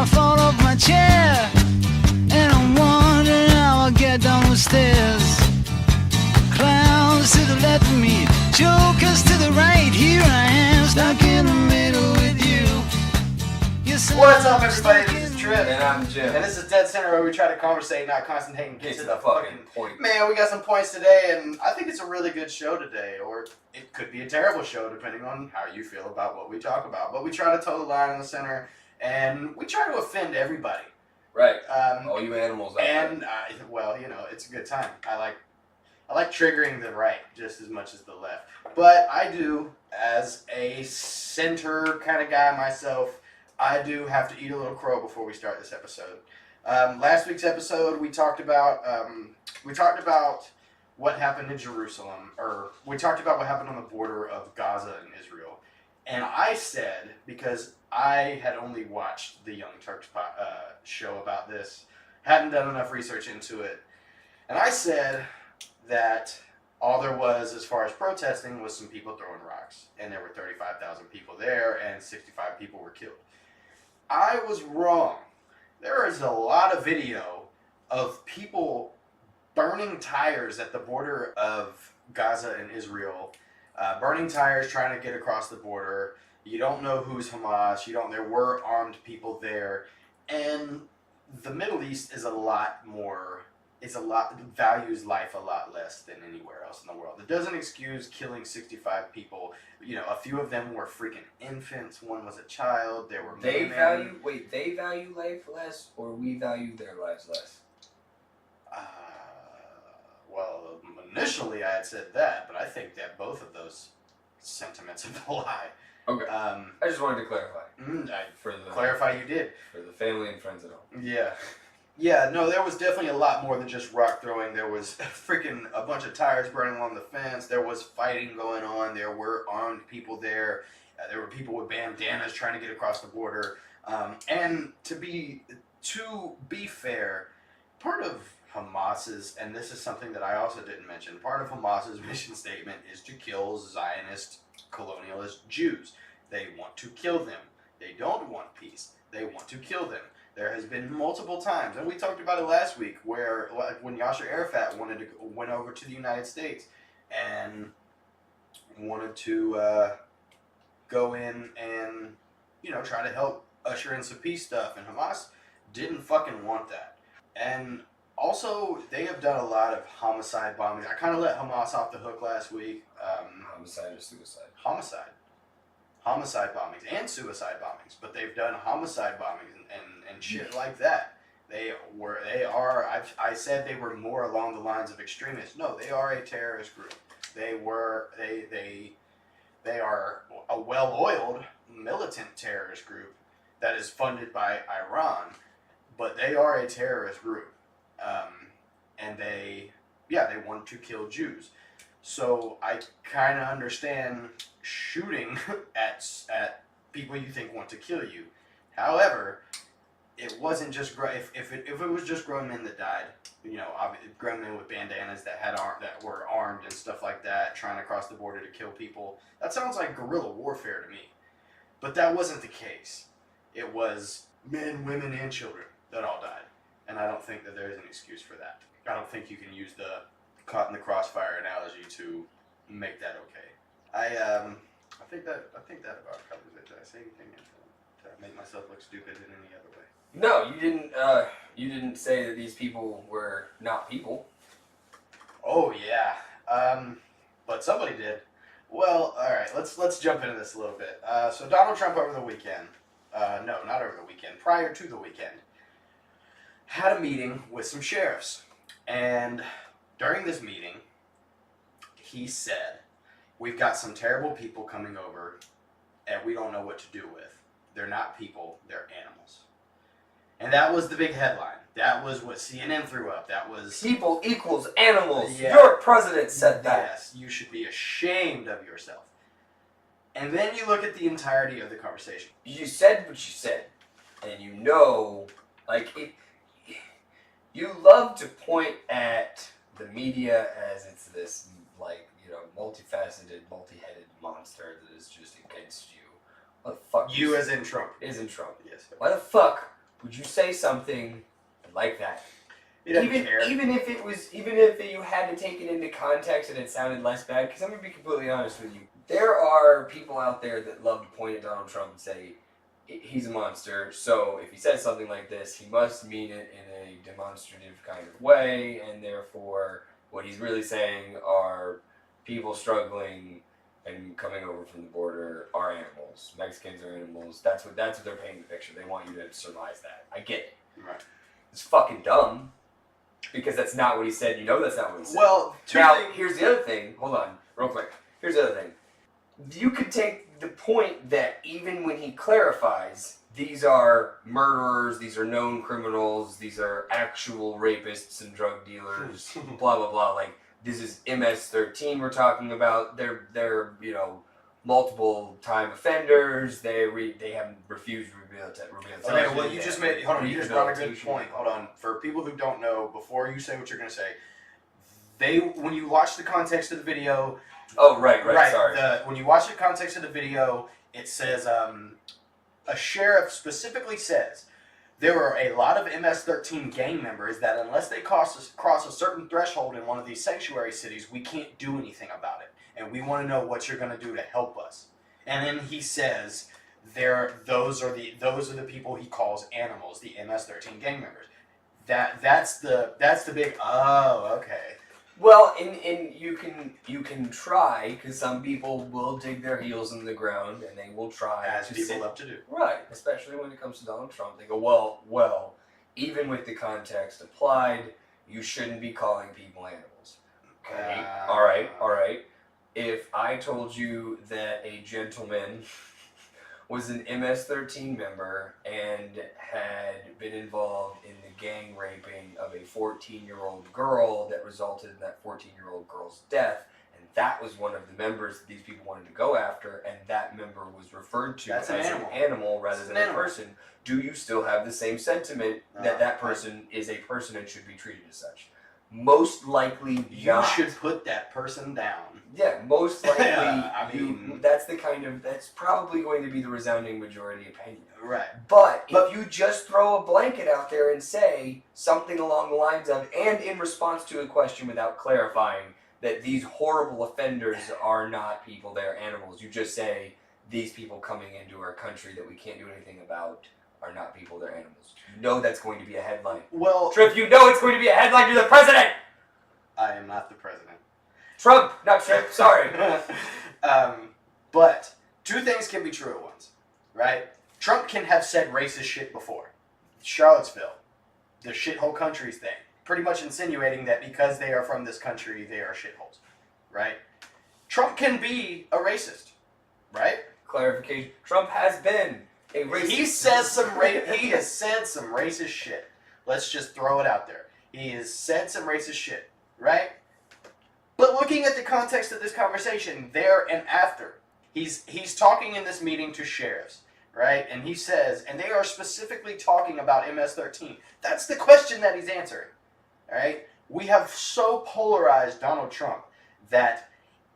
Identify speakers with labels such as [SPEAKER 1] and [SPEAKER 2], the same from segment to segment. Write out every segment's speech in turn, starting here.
[SPEAKER 1] I fall off my chair, and I'm wondering how I'll get down the stairs. Clowns to the left of me, jokers to the right. Here I am, stuck in the middle with you. Yes,
[SPEAKER 2] What's up, everybody? This is Trip.
[SPEAKER 3] And I'm Jim.
[SPEAKER 2] And this is Dead Center, where we try to conversate, not concentrate, and get to the fucking
[SPEAKER 3] point.
[SPEAKER 2] Man, we got some points today, and I think it's a really good show today, or it could be a terrible show, depending on how you feel about what we talk about. But we try to toe the line in the center, and we try to offend everybody.
[SPEAKER 3] Right. All you animals out there.
[SPEAKER 2] And, well, you know, it's a good time. I like triggering the right just as much as the left. But I do, as a center kind of guy myself, I do have to eat a little crow before we start this episode. Last week's episode, we talked about what happened in Jerusalem, or we talked about what happened on the border of Gaza and Israel. And I said, because I had only watched the Young Turks show about this, hadn't done enough research into it, and I said that all there was as far as protesting was some people throwing rocks, and there were 35,000 people there, and 65 people were killed. I was wrong. There is a lot of video of people burning tires at the border of Gaza and Israel, burning tires trying to get across the border. You don't know who's Hamas. There were armed people there, and the Middle East is values life a lot less than anywhere else in the world. It doesn't excuse killing 65 people. You know, a few of them were freaking infants. One was a child. There were
[SPEAKER 3] They value life less, or we value their lives less?
[SPEAKER 2] Well, initially I had said that, but I think that both of those sentiments apply.
[SPEAKER 3] Okay. I just wanted to clarify.
[SPEAKER 2] Clarify you did.
[SPEAKER 3] For the family and friends at home.
[SPEAKER 2] Yeah. Yeah, no, there was definitely a lot more than just rock throwing. There was freaking a bunch of tires burning along the fence. There was fighting going on. There were armed people there. There were people with bandanas trying to get across the border. And to be fair, part of Hamas's, and this is something that I also didn't mention, part of Hamas's mission statement is to kill Zionist colonialist Jews. They want to kill them. They don't want peace. They want to kill them. There has been multiple times, and we talked about it last week, where when Yasser Arafat went over to the United States and wanted to go in and, you know, try to help usher in some peace stuff, and Hamas didn't fucking want that. And also, they have done a lot of homicide bombings. I kind of let Hamas off the hook last week.
[SPEAKER 3] Homicide or suicide? Homicide.
[SPEAKER 2] Homicide bombings and suicide bombings, but they've done homicide bombings and shit like that. I said they were more along the lines of extremists. No, they are a terrorist group. They are a well-oiled militant terrorist group that is funded by Iran, but they are a terrorist group. And they want to kill Jews. So I kind of understand shooting at people you think want to kill you. However, it wasn't just if it was just grown men that died, you know, grown men with bandanas that were armed and stuff like that, trying to cross the border to kill people. That sounds like guerrilla warfare to me. But that wasn't the case. It was men, women, and children that all died, and I don't think that there's an excuse for that. I don't think you can use the caught in the crossfire analogy to make that okay. I think that about covers it. Did I say anything to make myself look stupid in any other way?
[SPEAKER 3] No, you didn't. You didn't say that these people were not people.
[SPEAKER 2] Oh yeah, but somebody did. Well, all right. Let's jump into this a little bit. So Donald Trump over the weekend. No, not over the weekend. Prior to the weekend, had a meeting with some sheriffs, and during this meeting, he said, "We've got some terrible people coming over, and we don't know what to do with. They're not people, they're animals." And that was the big headline. That was what CNN threw up. That was...
[SPEAKER 3] People equals animals.
[SPEAKER 2] Yeah.
[SPEAKER 3] Your president said that.
[SPEAKER 2] Yes, you should be ashamed of yourself. And then you look at the entirety of the conversation.
[SPEAKER 3] You said what you said. And you know, you love to point at the media as it's this, like, you know, multifaceted, multi-headed monster that is just against you. What the fuck?
[SPEAKER 2] You as in Trump.
[SPEAKER 3] Is in Trump.
[SPEAKER 2] Yes.
[SPEAKER 3] Why the fuck would you say something like that?
[SPEAKER 2] He doesn't care.
[SPEAKER 3] Even if you had to take it into context and it sounded less bad, because I'm gonna be completely honest with you, there are people out there that love to point at Donald Trump and say he's a monster. So if he says something like this, he must mean it in a demonstrative kind of way, and therefore what he's really saying are people struggling and coming over from the border are animals. Mexicans are animals. That's what they're painting the picture. They want you to surmise that. I get it.
[SPEAKER 2] Right.
[SPEAKER 3] It's fucking dumb. Because that's not what he said. You know that's not what he said.
[SPEAKER 2] Well,
[SPEAKER 3] here's the other thing. Hold on, real quick. Here's the other thing. You could take the point that even when he clarifies, these are murderers, these are known criminals, these are actual rapists and drug dealers, blah, blah, blah. Like, this is MS-13 we're talking about. They're multiple time offenders. They haven't refused rehabilitation.
[SPEAKER 2] Okay, well, you just brought a good point. Hold on. For people who don't know, before you say what you're going to say, when you watch the context of the video...
[SPEAKER 3] Oh, right, sorry.
[SPEAKER 2] When you watch the context of the video, it says, a sheriff specifically says, there are a lot of MS-13 gang members that unless they cross a certain threshold in one of these sanctuary cities, we can't do anything about it. And we want to know what you're going to do to help us. And then he says, those are the people he calls animals, the MS-13 gang members. That's the big, oh, okay.
[SPEAKER 3] Well, and you can try, because some people will dig their heels in the ground and they will try.
[SPEAKER 2] As people love to do.
[SPEAKER 3] Right, especially when it comes to Donald Trump. They go, well, even with the context applied, you shouldn't be calling people animals. Okay, all right. If I told you that a gentleman was an MS-13 member and had been involved in the gang raping of a 14-year-old girl that resulted in that 14-year-old girl's death, and that was one of the members that these people wanted to go after, and that member was referred to as an animal rather than a person, do you still have the same sentiment that person is a person and should be treated as such? Most likely
[SPEAKER 2] you should put that person down.
[SPEAKER 3] Yeah, most likely that's probably going to be the resounding majority opinion.
[SPEAKER 2] Right.
[SPEAKER 3] But if you just throw a blanket out there and say something along the lines of, and in response to a question without clarifying that these horrible offenders are not people, they're animals, you just say these people coming into our country that we can't do anything about are not people, they're animals. You know that's going to be a headline.
[SPEAKER 2] Well,
[SPEAKER 3] Trip, you know it's going to be a headline. You're the president!
[SPEAKER 2] I am not the president.
[SPEAKER 3] Trump, not Trip, sorry.
[SPEAKER 2] But two things can be true at once, right? Trump can have said racist shit before. Charlottesville, the shithole countries thing. Pretty much insinuating that because they are from this country, they are shitholes, right? Trump can be a racist, right?
[SPEAKER 3] Clarification, Trump has been a racist.
[SPEAKER 2] He has said some racist shit. Let's just throw it out there. He has said some racist shit, right? But looking at the context of this conversation, there and after, he's talking in this meeting to sheriffs, right? And he says, and they are specifically talking about MS-13. That's the question that he's answering, right? We have so polarized Donald Trump that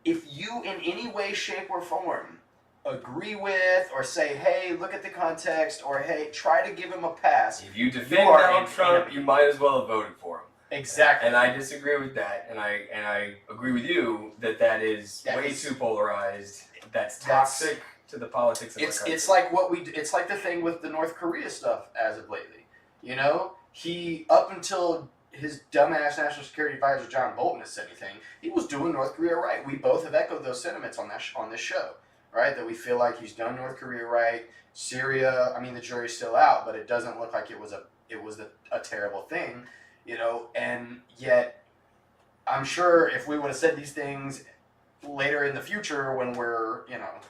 [SPEAKER 2] if you in any way, shape, or form agree with or say, hey, look at the context, or hey, try to give him a pass.
[SPEAKER 3] If you defend Donald Trump, you might as well have voted for him.
[SPEAKER 2] Exactly.
[SPEAKER 3] And I disagree with that, and I agree with you that is way too polarized. That's toxic to the politics of our country.
[SPEAKER 2] It's like it's like the thing with the North Korea stuff as of lately. You know, he, up until his dumbass national security advisor John Bolton has said anything, he was doing North Korea right. We both have echoed those sentiments on this show, right? That we feel like he's done North Korea right. Syria, I mean, the jury's still out, but it doesn't look like it was a terrible thing. You know, and yet, I'm sure if we would have said these things later in the future when we're,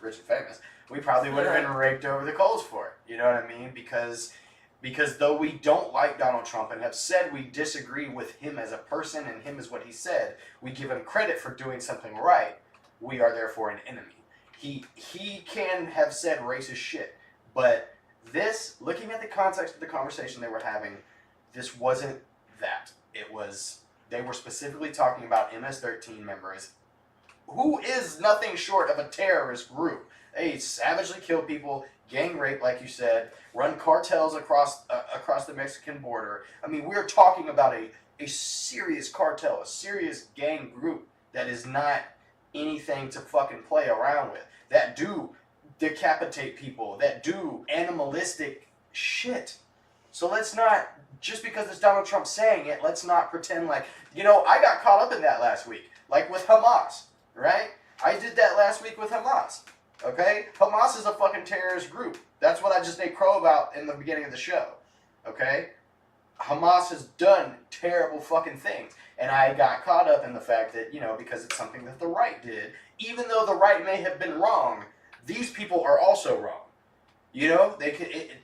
[SPEAKER 2] rich and famous, we probably would have been raked over the coals for it. You know what I mean? Because though we don't like Donald Trump and have said we disagree with him as a person and him as what he said, we give him credit for doing something right. We are therefore an enemy. He can have said racist shit, but this, looking at the context of the conversation they were having, this wasn't that. They were specifically talking about MS-13 members, who is nothing short of a terrorist group. They savagely kill people, gang rape, like you said, run cartels across the Mexican border. I mean, we're talking about a serious cartel, a serious gang group that is not anything to fucking play around with. That do decapitate people, that do animalistic shit. So let's not, just because it's Donald Trump saying it, let's not pretend like, I got caught up in that last week, like with Hamas, right? I did that last week with Hamas, okay? Hamas is a fucking terrorist group. That's what I just made crow about in the beginning of the show, okay? Hamas has done terrible fucking things. And I got caught up in the fact that, because it's something that the right did, even though the right may have been wrong, these people are also wrong.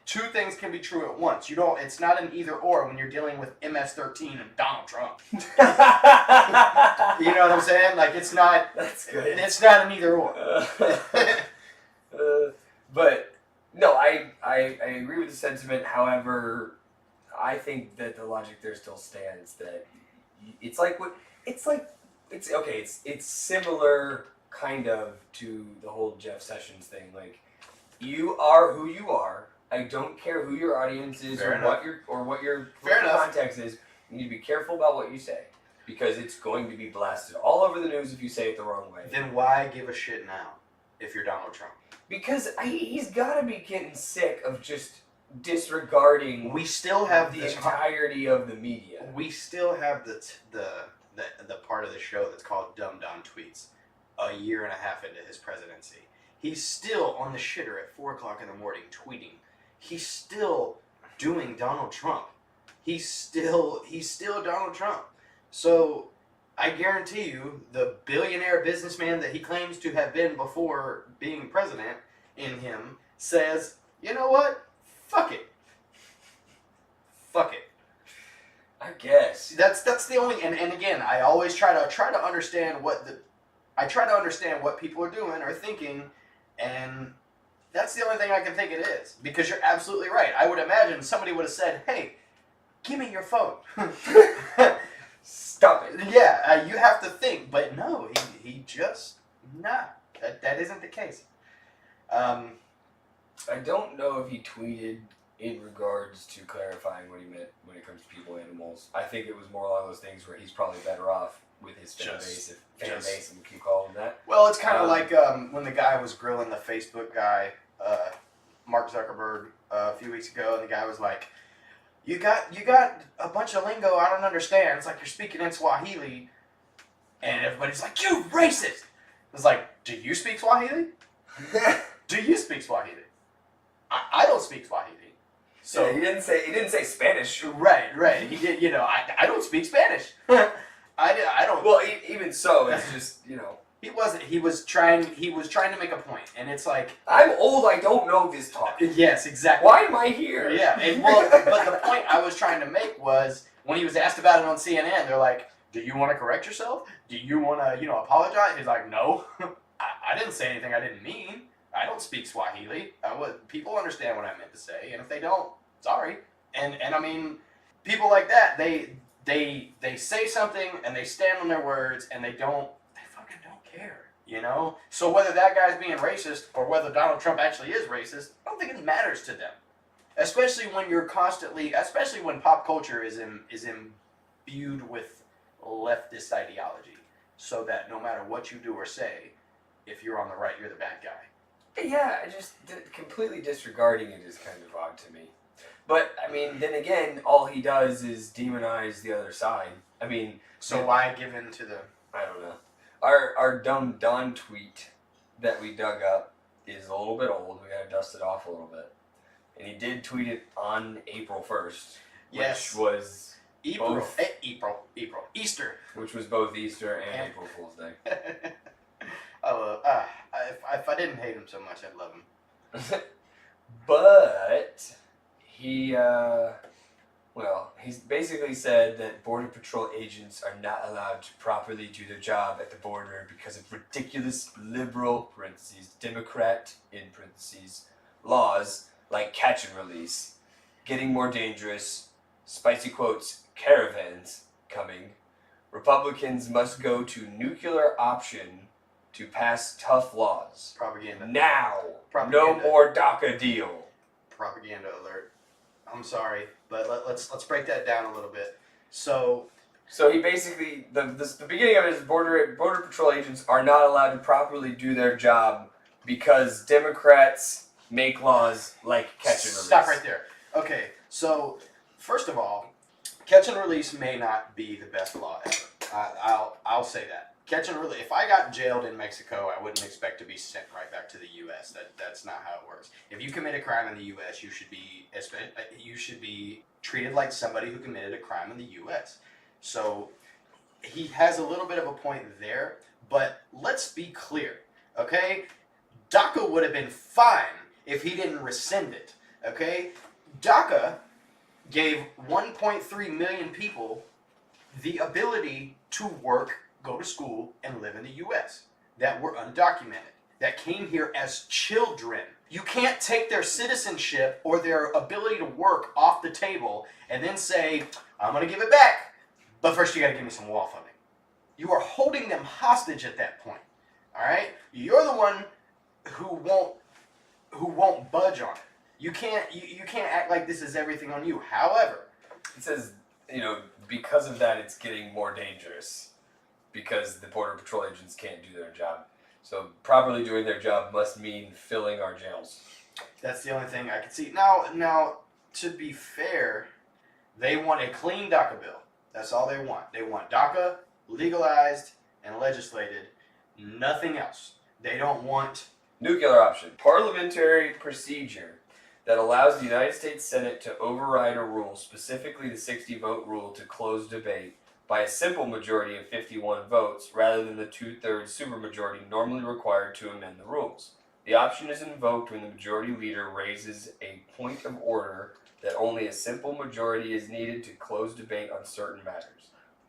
[SPEAKER 2] Two things can be true at once. It's not an either or when you're dealing with MS-13 and Donald Trump. You know what I'm saying? Like, it's not.
[SPEAKER 3] That's good.
[SPEAKER 2] It's not an either or.
[SPEAKER 3] But no, I agree with the sentiment. However, I think that the logic there still stands. That it's similar kind of to the whole Jeff Sessions thing. Like, you are who you are. I don't care who your audience is what your context is. You need to be careful about what you say, because it's going to be blasted all over the news if you say it the wrong way.
[SPEAKER 2] Then why give a shit now if you're Donald Trump?
[SPEAKER 3] Because he's got to be getting sick of just disregarding.
[SPEAKER 2] We still have
[SPEAKER 3] the entirety of the media.
[SPEAKER 2] We still have the part of the show that's called Dumb Don Tweets. A year and a half into his presidency, he's still on the shitter at 4:00 in the morning tweeting. He's still doing Donald Trump. He's still Donald Trump. So I guarantee you, the billionaire businessman that he claims to have been before being president in him says, you know what? Fuck it. Fuck it.
[SPEAKER 3] I guess.
[SPEAKER 2] That's the only, and again, I always try to understand what people are doing or thinking, and that's the only thing I can think it is. Because you're absolutely right. I would imagine somebody would have said, hey, give me your phone.
[SPEAKER 3] Stop it.
[SPEAKER 2] Yeah, you have to think. But no, he just, nah. That isn't the case.
[SPEAKER 3] I don't know if he tweeted in regards to clarifying what he meant when it comes to people and animals. I think it was more along those things where he's probably better off with his fan base, and we keep calling that.
[SPEAKER 2] Well, it's kind of like when the guy was grilling the Facebook guy, Mark Zuckerberg, a few weeks ago, and the guy was like, "You got a bunch of lingo I don't understand. It's like you're speaking in Swahili," and everybody's like, "You racist!" It's like, "Do you speak Swahili? Do you speak Swahili? I don't speak Swahili." So
[SPEAKER 3] yeah, he didn't say Spanish.
[SPEAKER 2] Right. He did. I don't speak Spanish. I don't.
[SPEAKER 3] Well, even so, it's just
[SPEAKER 2] He wasn't. He was trying to make a point, and it's like,
[SPEAKER 3] I'm old. I don't know this talk.
[SPEAKER 2] Yes, exactly.
[SPEAKER 3] Why am I here?
[SPEAKER 2] Yeah, but the point I was trying to make was when he was asked about it on CNN, they're like, "Do you want to correct yourself? Do you want to apologize?" He's like, "No, I didn't say anything I didn't mean. I don't speak Swahili. People understand what I meant to say, and if they don't, sorry." And I mean, people like that, they say something and they stand on their words and they fucking don't care, So whether that guy's being racist or whether Donald Trump actually is racist, I don't think it matters to them. Especially when pop culture is imbued with leftist ideology, so that no matter what you do or say, if you're on the right, you're the bad guy.
[SPEAKER 3] Yeah, just completely disregarding it is kind of odd to me. But, I mean, then again, all he does is demonize the other side. I mean...
[SPEAKER 2] So why give in to the...
[SPEAKER 3] I don't know. Our dumb Don tweet that we dug up is a little bit old. We gotta dust it off a little bit. And he did tweet it on April 1st.
[SPEAKER 2] Yes.
[SPEAKER 3] Which was...
[SPEAKER 2] April. Easter.
[SPEAKER 3] Which was both Easter and April Fool's Day.
[SPEAKER 2] If I didn't hate him so much, I'd love him.
[SPEAKER 3] But he basically said that Border Patrol agents are not allowed to properly do their job at the border because of ridiculous liberal (Democrat) laws like catch and release, getting more dangerous, spicy quotes, caravans coming. Republicans must go to nuclear option to pass tough laws.
[SPEAKER 2] Propaganda.
[SPEAKER 3] Now,
[SPEAKER 2] Propaganda.
[SPEAKER 3] no more DACA deal.
[SPEAKER 2] Propaganda alert. I'm sorry, but let's break that down a little bit. So
[SPEAKER 3] he basically, the beginning of it is border patrol agents are not allowed to properly do their job because Democrats make laws like catch and release.
[SPEAKER 2] Stop right there. Okay, so first of all, catch and release may not be the best law ever. I'll say that. Catch and release. If I got jailed in Mexico, I wouldn't expect to be sent right back to the U.S. That's not how it works. If you commit a crime in the U.S., you should be treated like somebody who committed a crime in the U.S. So he has a little bit of a point there, but let's be clear, okay? DACA would have been fine if he didn't rescind it, okay? DACA gave 1.3 million people the ability to work, go to school, and live in the U.S. that were undocumented, that came here as children. You can't take their citizenship or their ability to work off the table and then say, I'm going to give it back, but first you got to give me some wall funding. You are holding them hostage at that point, all right? You're the one who won't budge on it. You can't act like this is everything on you. However,
[SPEAKER 3] it says, because of that, it's getting more dangerous because the Border Patrol agents can't do their job. So properly doing their job must mean filling our jails.
[SPEAKER 2] That's the only thing I can see. Now, to be fair, they want a clean DACA bill. That's all they want. They want DACA legalized and legislated. Nothing else. They don't want...
[SPEAKER 3] Nuclear option. Parliamentary procedure that allows the United States Senate to override a rule, specifically the 60-vote rule to close debate, by a simple majority of 51 votes, rather than the 2/3 supermajority normally required to amend the rules. The option is invoked when the majority leader raises a point of order that only a simple majority is needed to close debate on certain matters.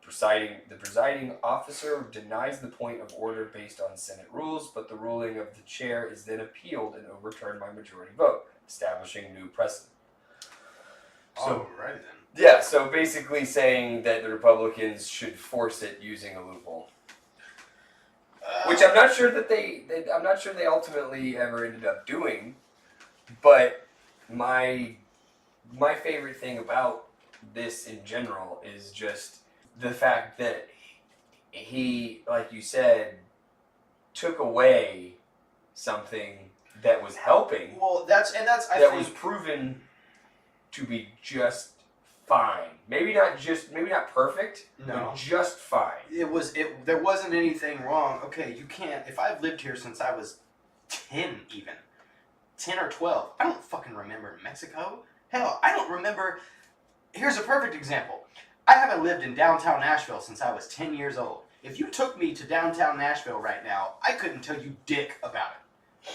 [SPEAKER 3] The presiding officer denies the point of order based on Senate rules, but the ruling of the chair is then appealed and overturned by majority vote, establishing new precedent. So,
[SPEAKER 2] alright then.
[SPEAKER 3] Yeah, so basically saying that the Republicans should force it using a loophole, which I'm not sure that they ultimately ever ended up doing. But my favorite thing about this in general is just the fact that he, like you said, took away something that was helping.
[SPEAKER 2] Well, that's I
[SPEAKER 3] that
[SPEAKER 2] think
[SPEAKER 3] was proven to be just fine. Maybe not perfect.
[SPEAKER 2] No.
[SPEAKER 3] But just fine.
[SPEAKER 2] There wasn't anything wrong. Okay, you can't. If I've lived here since I was 10 or 12, I don't fucking remember Mexico. Hell, I don't remember. Here's a perfect example. I haven't lived in downtown Nashville since I was 10 years old. If you took me to downtown Nashville right now, I couldn't tell you dick about it.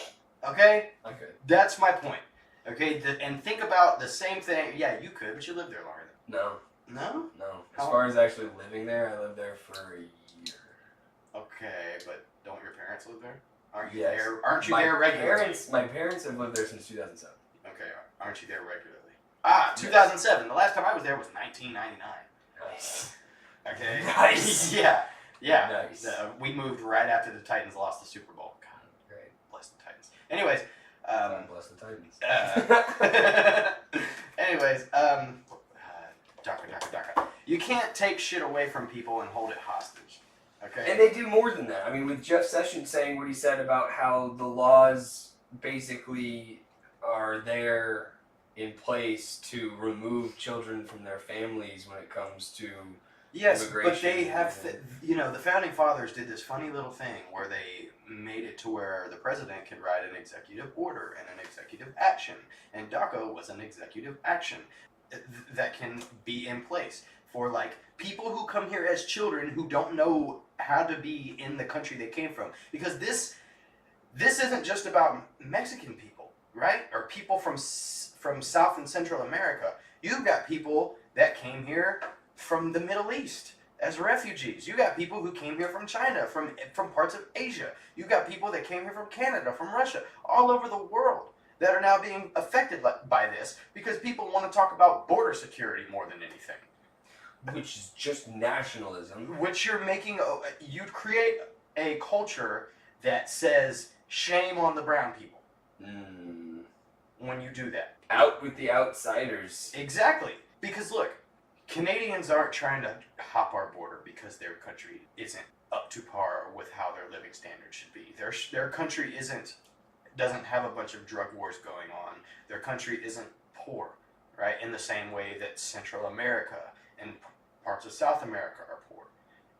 [SPEAKER 2] Okay?
[SPEAKER 3] I could.
[SPEAKER 2] That's my point. Okay? And think about the same thing. Yeah, you could, but you lived there longer than
[SPEAKER 3] No.
[SPEAKER 2] No?
[SPEAKER 3] No. As far as actually living there, I lived there for a year.
[SPEAKER 2] Okay, but don't your parents live there? Aren't you
[SPEAKER 3] Yes.
[SPEAKER 2] there? Aren't you there regularly?
[SPEAKER 3] My parents have lived there since 2007.
[SPEAKER 2] Okay, aren't you there regularly? 2007. The last time I was there was 1999.
[SPEAKER 3] Nice.
[SPEAKER 2] Okay.
[SPEAKER 3] Nice.
[SPEAKER 2] Yeah.
[SPEAKER 3] Nice.
[SPEAKER 2] We moved right after the Titans lost the Super Bowl. God,
[SPEAKER 3] Great.
[SPEAKER 2] bless the Titans. Anyways.
[SPEAKER 3] God bless the Titans.
[SPEAKER 2] DACA. You can't take shit away from people and hold it hostage. Okay.
[SPEAKER 3] And they do more than that. I mean, with Jeff Sessions saying what he said about how the laws basically are there in place to remove children from their families when it comes to immigration.
[SPEAKER 2] But they have, the Founding Fathers did this funny little thing where they made it to where the president could write an executive order and an executive action. And DACA was an executive action that can be in place for, like, people who come here as children who don't know how to be in the country they came from. Because this isn't just about Mexican people, right? Or people from South and Central America. You've got people that came here from the Middle East as refugees. You got people who came here from China, from parts of Asia. You got people that came here from Canada, from Russia, all over the world that are now being affected by this because people want to talk about border security more than anything.
[SPEAKER 3] Which is just nationalism.
[SPEAKER 2] Which you're making, you'd create a culture that says shame on the brown people
[SPEAKER 3] Mm.
[SPEAKER 2] when you do that.
[SPEAKER 3] Out with the outsiders.
[SPEAKER 2] Exactly. Because look, Canadians aren't trying to hop our border because their country isn't up to par with how their living standards should be. Their country doesn't have a bunch of drug wars going on. Their country isn't poor, right? In the same way that Central America and parts of South America are poor.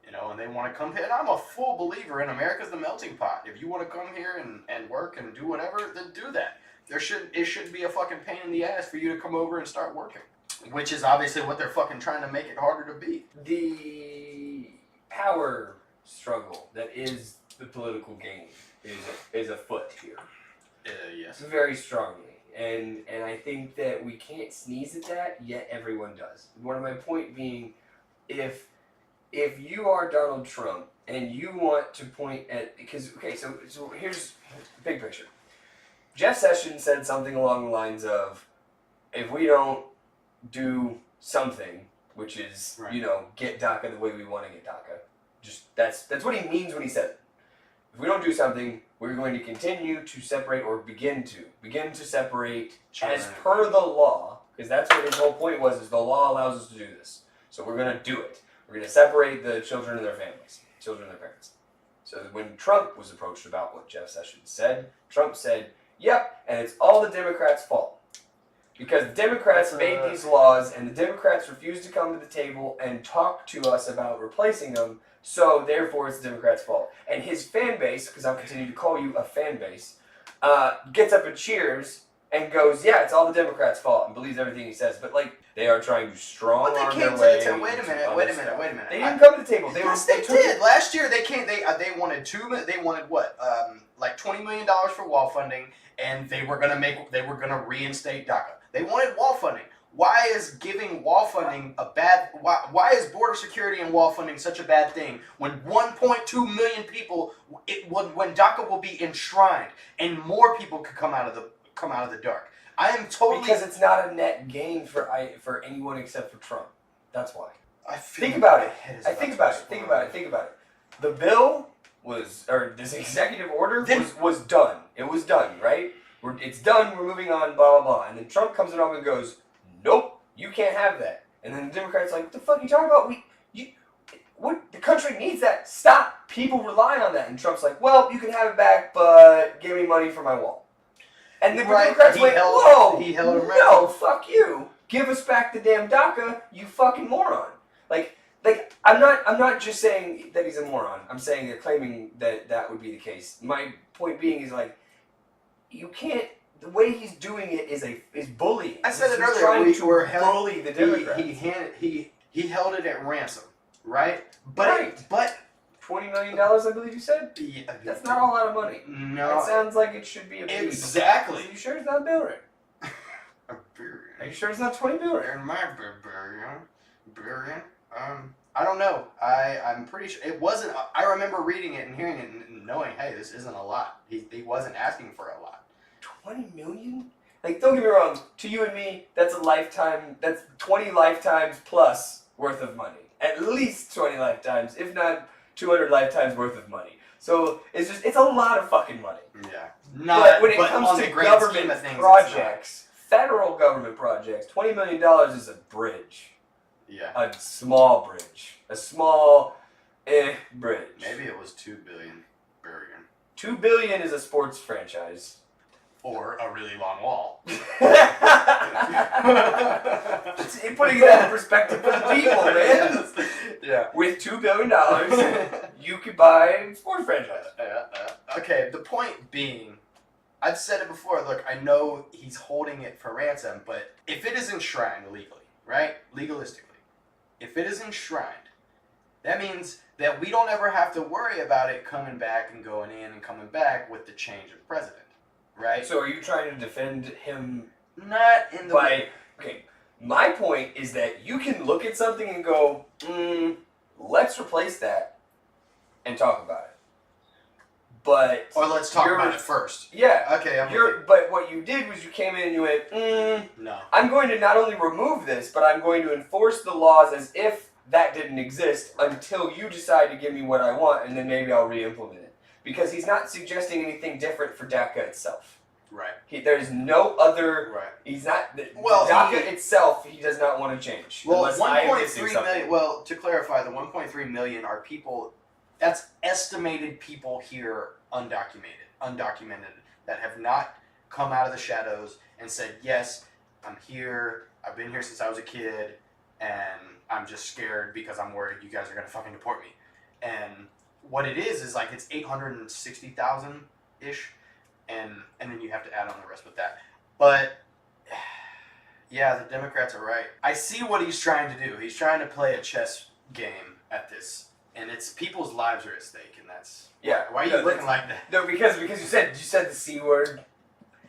[SPEAKER 2] You know, and they want to come here. And I'm a full believer in America's the melting pot. If you want to come here and work and do whatever, then do that. It shouldn't be a fucking pain in the ass for you to come over and start working. Which is obviously what they're fucking trying to make it harder to be.
[SPEAKER 3] The power struggle that is the political game is afoot here.
[SPEAKER 2] Yes.
[SPEAKER 3] Very strongly. And I think that we can't sneeze at that, yet everyone does. One of my point being, if you are Donald Trump and you want to point at, because, okay, so here's the big picture. Jeff Sessions said something along the lines of, if we don't do something, which is,
[SPEAKER 2] right,
[SPEAKER 3] you know, get DACA the way we want to get DACA. Just that's what he means when he says it. If we don't do something, we're going to continue to separate, or begin to separate as per the law, because that's what his whole point was, is the law allows us to do this. So we're going to do it. We're going to separate the children and their families, children and their parents. So when Trump was approached about what Jeff Sessions said, Trump said, yep, and it's all the Democrats' fault. Because the Democrats made these laws, and the Democrats refused to come to the table and talk to us about replacing them, so therefore it's the Democrats' fault. And his fan base, because I'll continue to call you a fan base, gets up and cheers and goes, yeah, it's all the Democrats' fault, and believes everything he says. But, like, they are trying to strong arm their way.
[SPEAKER 2] Wait a minute.
[SPEAKER 3] They didn't come to the table.
[SPEAKER 2] Yes, they did. Last year they came. They wanted what? Like $20 million for wall funding, and they were gonna reinstate DACA. They wanted wall funding. Why is giving wall funding a bad? Why is border security and wall funding such a bad thing when 1.2 million people? When DACA will be enshrined and more people could come out of the dark. I am totally,
[SPEAKER 3] because it's not a net gain for anyone except for Trump. That's why.
[SPEAKER 2] Think
[SPEAKER 3] about it. Think about it. The bill was, or this executive order was done. It was done, right? It's done. We're moving on. Blah blah blah. And then Trump comes along and goes, "Nope, you can't have that." And then the Democrats are like, "What the fuck are you talking about? The country needs that. Stop. People rely on that." And Trump's like, "Well, you can have it back, but give me money for my wall." And the Democrats went, "Whoa, no, fuck you. Give us back the damn DACA, you fucking moron." Like I'm not just saying that he's a moron. I'm saying they're claiming that would be the case. My point being is, like, you can't. The way he's doing it is bullying.
[SPEAKER 2] I said it
[SPEAKER 3] He's
[SPEAKER 2] earlier.
[SPEAKER 3] trying to bully the Democrats.
[SPEAKER 2] He held it at ransom, right?
[SPEAKER 3] But $20 million, I believe you said.
[SPEAKER 2] Yeah,
[SPEAKER 3] That's not a lot of money.
[SPEAKER 2] No,
[SPEAKER 3] It sounds like it should be a beat.
[SPEAKER 2] exactly.
[SPEAKER 3] Are you sure it's not a bill rate? Are you sure it's not 20 bill rate?
[SPEAKER 2] In my billion. I don't know. I'm pretty sure it wasn't. I remember reading it and hearing it and knowing, hey, this isn't a lot. He wasn't asking for a lot.
[SPEAKER 3] 20 million? Like, don't get me wrong. To you and me, that's a lifetime. That's 20 lifetimes plus worth of money. At least 20 lifetimes, if not 200 lifetimes worth of money. So it's a lot of fucking money.
[SPEAKER 2] Yeah.
[SPEAKER 3] But when it comes to government projects, federal government projects, $20 million is a bridge.
[SPEAKER 2] Yeah.
[SPEAKER 3] A small bridge. A small bridge.
[SPEAKER 2] Maybe it was $2 billion.
[SPEAKER 3] $2 billion is a sports franchise.
[SPEAKER 2] Or a really long wall.
[SPEAKER 3] Putting that in perspective for the people, man.
[SPEAKER 2] Yeah.
[SPEAKER 3] With $2 billion, you could buy a sports franchise.
[SPEAKER 2] Okay, the point being, I've said it before, look, I know he's holding it for ransom, but if it is enshrined legally, right? Legalistically, if it is enshrined, that means that we don't ever have to worry about it coming back and going in and coming back with the change of president, right?
[SPEAKER 3] So are you trying to defend him?
[SPEAKER 2] Not in the way.
[SPEAKER 3] Okay, my point is that you can look at something and go, let's replace that and talk about it. But
[SPEAKER 2] or let's talk about it first.
[SPEAKER 3] Yeah.
[SPEAKER 2] Okay,
[SPEAKER 3] but what you did was you came in and you went,
[SPEAKER 2] no.
[SPEAKER 3] I'm going to not only remove this, but I'm going to enforce the laws as if that didn't exist until you decide to give me what I want, and then maybe I'll re-implement it. because he's not suggesting anything different for DACA itself.
[SPEAKER 2] Right.
[SPEAKER 3] There's no other.
[SPEAKER 2] Right.
[SPEAKER 3] He's not.
[SPEAKER 2] Well,
[SPEAKER 3] DACA itself, he does not want to change.
[SPEAKER 2] Well,
[SPEAKER 3] unless I am missing
[SPEAKER 2] 1.3
[SPEAKER 3] something.
[SPEAKER 2] million. Well, to clarify, the 1.3 million are people. That's estimated people here undocumented, that have not come out of the shadows and said, yes, I'm here. I've been here since I was a kid, and I'm just scared because I'm worried you guys are gonna fucking deport me. And what it is like it's 860,000 ish, and then you have to add on the rest with that. But yeah, the Democrats are right. I see what he's trying to do. He's trying to play a chess game at this, and it's people's lives are at stake, and that's Why are you looking like that?
[SPEAKER 3] No, because you said the C word.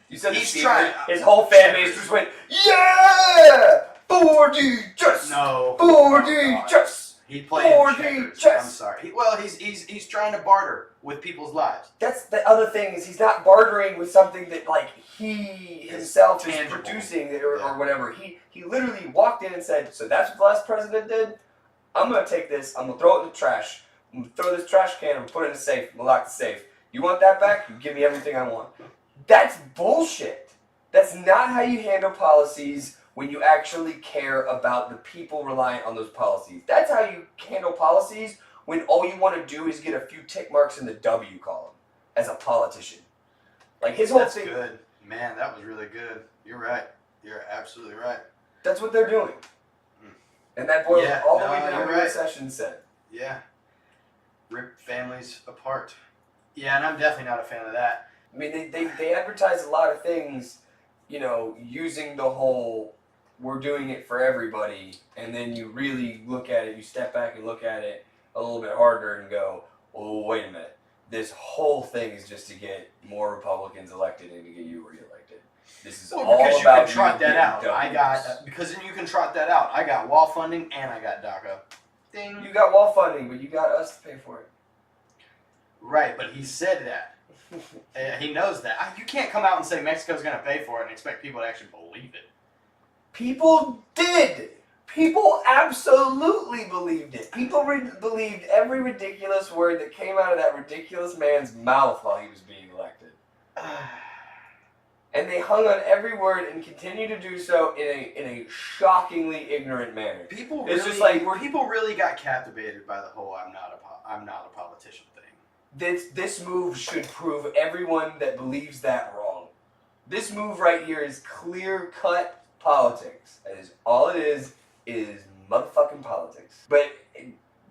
[SPEAKER 3] You said the
[SPEAKER 2] He's
[SPEAKER 3] C
[SPEAKER 2] trying-
[SPEAKER 3] word. His whole fan base just went, yeah, 4D chess.
[SPEAKER 2] No.
[SPEAKER 3] 4D chess.
[SPEAKER 2] He played
[SPEAKER 3] 4D
[SPEAKER 2] checkers.
[SPEAKER 3] chess.
[SPEAKER 2] I'm sorry. He's trying to barter with people's lives.
[SPEAKER 3] That's the other thing, is he's not bartering with something that like he himself is
[SPEAKER 2] tangible.
[SPEAKER 3] producing or whatever. He literally walked in and said, so that's what the last president did? I'm gonna take this, I'm gonna throw it in the trash. I'm gonna throw this trash can, I'm gonna put it in the safe, I'm gonna lock the safe. You want that back? You give me everything I want. That's bullshit. That's not how you handle policies when you actually care about the people reliant on those policies. That's how you handle policies when all you want to do is get a few tick marks in the W column as a politician. Like his whole
[SPEAKER 2] That's
[SPEAKER 3] thing.
[SPEAKER 2] good. Man, that was really good. You're right. You're absolutely right.
[SPEAKER 3] That's what they're doing. And that boils all the way down to what
[SPEAKER 2] right.
[SPEAKER 3] Sessions said.
[SPEAKER 2] Yeah. Rip families apart. Yeah, and I'm definitely not a fan of that.
[SPEAKER 3] I mean, they advertise a lot of things, you know, using the whole we're doing it for everybody, and then you really look at it, you step back and look at it a little bit harder and go, oh, wait a minute. This whole thing is just to get more Republicans elected and to get you reelected. This is all
[SPEAKER 2] because
[SPEAKER 3] about
[SPEAKER 2] you can trot that out.
[SPEAKER 3] W's.
[SPEAKER 2] Because then you can trot that out. I got wall funding and I got DACA. Ding.
[SPEAKER 3] You got wall funding, but you got us to pay for it.
[SPEAKER 2] Right, but he said that. He knows that. You can't come out and say Mexico's going to pay for it and expect people to actually believe it.
[SPEAKER 3] People did. People absolutely believed it. People believed every ridiculous word that came out of that ridiculous man's mouth while he was being elected. And they hung on every word and continue to do so in a shockingly ignorant manner.
[SPEAKER 2] People
[SPEAKER 3] It's
[SPEAKER 2] really,
[SPEAKER 3] just like
[SPEAKER 2] people really got captivated by the whole I'm not a politician thing.
[SPEAKER 3] This move should prove everyone that believes that wrong. This move right here is clear-cut politics. That is all it is motherfucking politics. But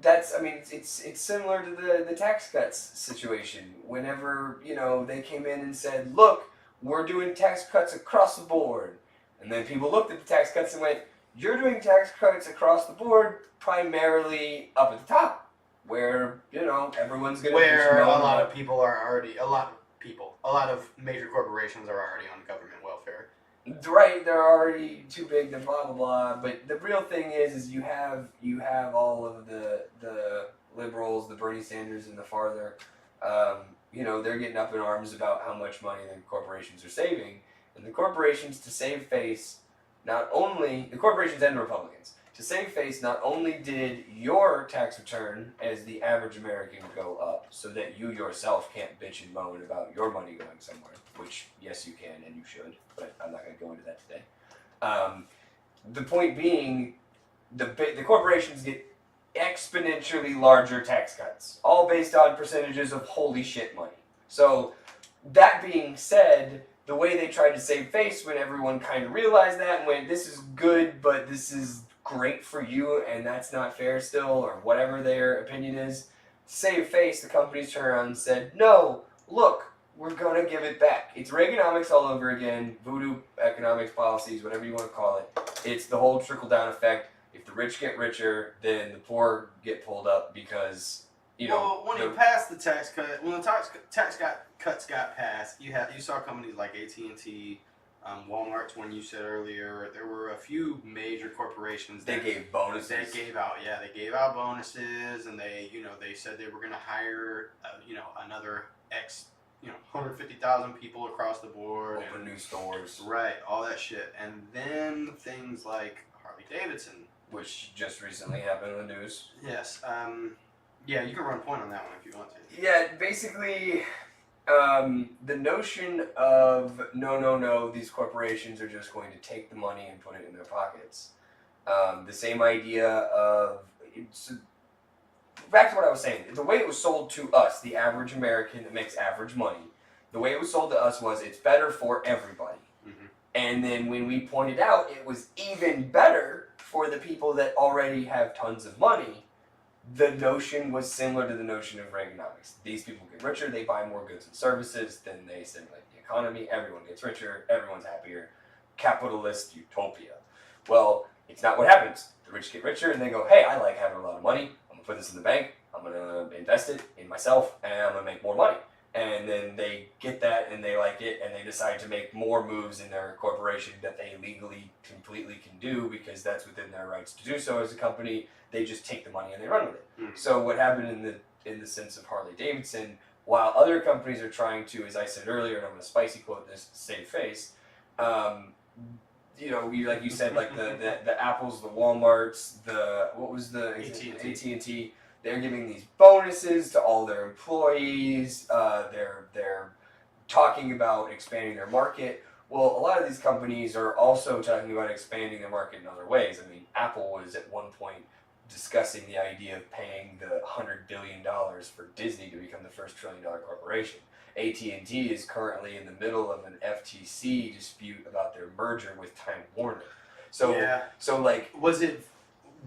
[SPEAKER 3] that's, I mean, it's similar to the tax cuts situation. Whenever, you know, they came in and said, look, we're doing tax cuts across the board. And then people looked at the tax cuts and went, you're doing tax cuts across the board primarily up at the top, where, you know, everyone's going to...
[SPEAKER 2] Where a lot of people are already, a lot of major corporations are already on government welfare.
[SPEAKER 3] Right, they're already too big, they're blah, blah, blah. But the real thing is you have all of the liberals, the Bernie Sanders and the farther, you know, they're getting up in arms about how much money the corporations are saving. And the corporations, to save face, not only, the corporations and the Republicans, to save face, not only did your tax return as the average American go up so that you yourself can't bitch and moan about your money going somewhere, which, yes, you can and you should, but I'm not going to go into that today. The point being, the corporations get exponentially larger tax cuts, all based on percentages of holy shit money. So, that being said, the way they tried to save face when everyone kind of realized that and went, this is good, but this is great for you, and that's not fair still, or whatever their opinion is, save face, the companies turned around and said, no, look, we're going to give it back. It's Reaganomics all over again, voodoo economics policies, whatever you want to call it. It's the whole trickle-down effect. If the rich get richer, then the poor get pulled up because, you know...
[SPEAKER 2] Well, when he passed the tax cut, when the tax cuts got passed, you saw companies like AT&T, Walmart's one you said earlier. There were a few major corporations
[SPEAKER 3] that gave bonuses.
[SPEAKER 2] They gave out bonuses, and they said they were going to hire, another X, 150,000 people across the board.
[SPEAKER 3] Open new stores.
[SPEAKER 2] Right, all that shit. And then things like Harley Davidson.
[SPEAKER 3] Which just recently happened in the news.
[SPEAKER 2] Yes, Yeah, you can run point on that one if you want to.
[SPEAKER 3] Yeah, basically, the notion of no, these corporations are just going to take the money and put it in their pockets. The same idea of, back to what I was saying, the way it was sold to us, the average American that makes average money, the way it was sold to us was it's better for everybody.
[SPEAKER 2] Mm-hmm.
[SPEAKER 3] And then when we pointed out it was even better for the people that already have tons of money, the notion was similar to the notion of Reaganomics. These people get richer, they buy more goods and services, then they stimulate the economy, everyone gets richer, everyone's happier. Capitalist utopia. Well, it's not what happens. The rich get richer and they go, hey, I like having a lot of money. I'm going to put this in the bank. I'm going to invest it in myself and I'm going to make more money. And then they get that and they like it and they decide to make more moves in their corporation that they legally completely can do because that's within their rights to do so as a company. They just take the money and they run with it.
[SPEAKER 2] Mm-hmm.
[SPEAKER 3] So what happened in the sense of Harley Davidson, while other companies are trying to, as I said earlier, and I'm going to spicy quote this to save face, like you said, like the Apples, the Walmarts, AT&T, they're giving these bonuses to all their employees. They're talking about expanding their market. Well, a lot of these companies are also talking about expanding their market in other ways. I mean, Apple was at one point discussing the idea of paying the $100 billion for Disney to become the first $1 trillion corporation. AT&T is currently in the middle of an FTC dispute about their merger with Time Warner. So like,
[SPEAKER 2] was it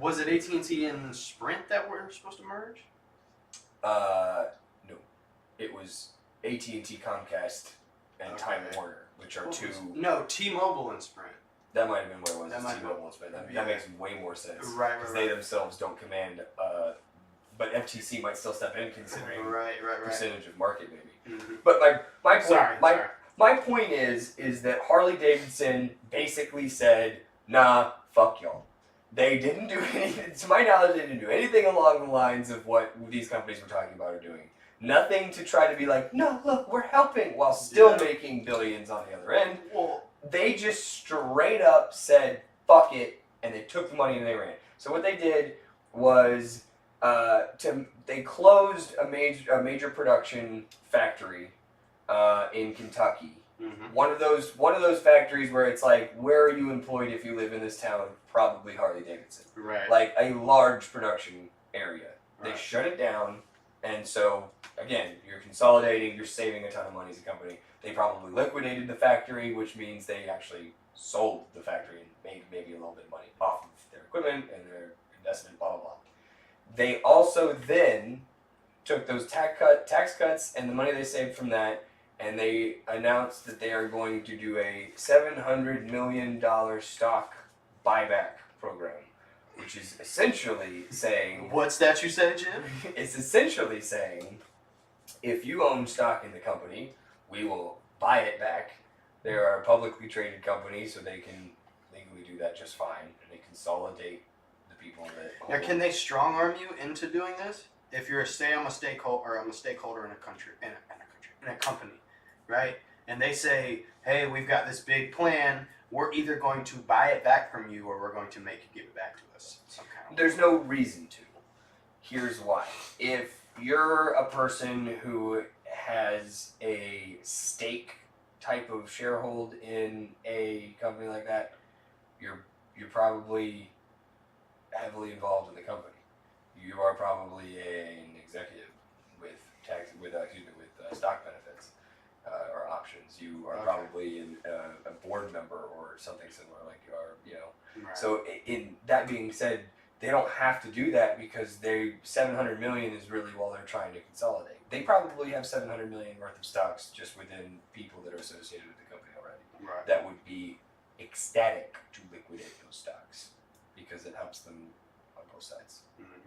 [SPEAKER 2] AT&T and Sprint that were supposed to merge?
[SPEAKER 3] No, it was AT&T, Comcast, and Time Warner, which are
[SPEAKER 2] T-Mobile and Sprint.
[SPEAKER 3] That might have been what it was.
[SPEAKER 2] That might
[SPEAKER 3] T-Mobile and Sprint. That makes way more sense.
[SPEAKER 2] Right.
[SPEAKER 3] Because they themselves don't command, but FTC might still step in considering percentage of market maybe.
[SPEAKER 2] Mm-hmm.
[SPEAKER 3] But my point is that Harley Davidson basically said, nah, fuck y'all. They didn't do anything, to my knowledge, they didn't do anything along the lines of what these companies were talking about or doing. Nothing to try to be like, no, look, we're helping, while still making billions on the other end.
[SPEAKER 2] Well,
[SPEAKER 3] they just straight up said, fuck it, and they took the money and they ran. So what they did was, they closed a major production factory in Kentucky.
[SPEAKER 2] Mm-hmm.
[SPEAKER 3] One of those factories where it's like, where are you employed if you live in this town? Probably Harley Davidson.
[SPEAKER 2] Right.
[SPEAKER 3] Like a large production area.
[SPEAKER 2] Right.
[SPEAKER 3] They shut it down, and so again, you're consolidating, you're saving a ton of money as a company. They probably liquidated the factory, which means they actually sold the factory and made maybe a little bit of money off of their equipment and their investment, blah, blah, blah. They also then took those tax cuts and the money they saved from that, and they announced that they are going to do a $700 million stock buyback program, which is essentially saying...
[SPEAKER 2] What's that you said, Jim?
[SPEAKER 3] It's essentially saying, if you own stock in the company, we will buy it back. They are a publicly traded company, so they can legally do that just fine, and they consolidate the people that...
[SPEAKER 2] Now, can they strong arm you into doing this? If you're I'm a stakeholder in a company, right? And they say, hey, we've got this big plan. We're either going to buy it back from you or we're going to make you give it back to us somehow.
[SPEAKER 3] There's no reason to. Here's why. If you're a person who has a stake type of sharehold in a company like that, you're probably heavily involved in the company. You are probably an executive with stock benefits or options. You are probably a board member or something similar, like you are,
[SPEAKER 2] Right.
[SPEAKER 3] So in that being said, they don't have to do that because $700 million is really while they're trying to consolidate. They probably have $700 million worth of stocks just within people that are associated with the company already.
[SPEAKER 2] Right.
[SPEAKER 3] That would be ecstatic to liquidate those stocks because it helps them on both sides,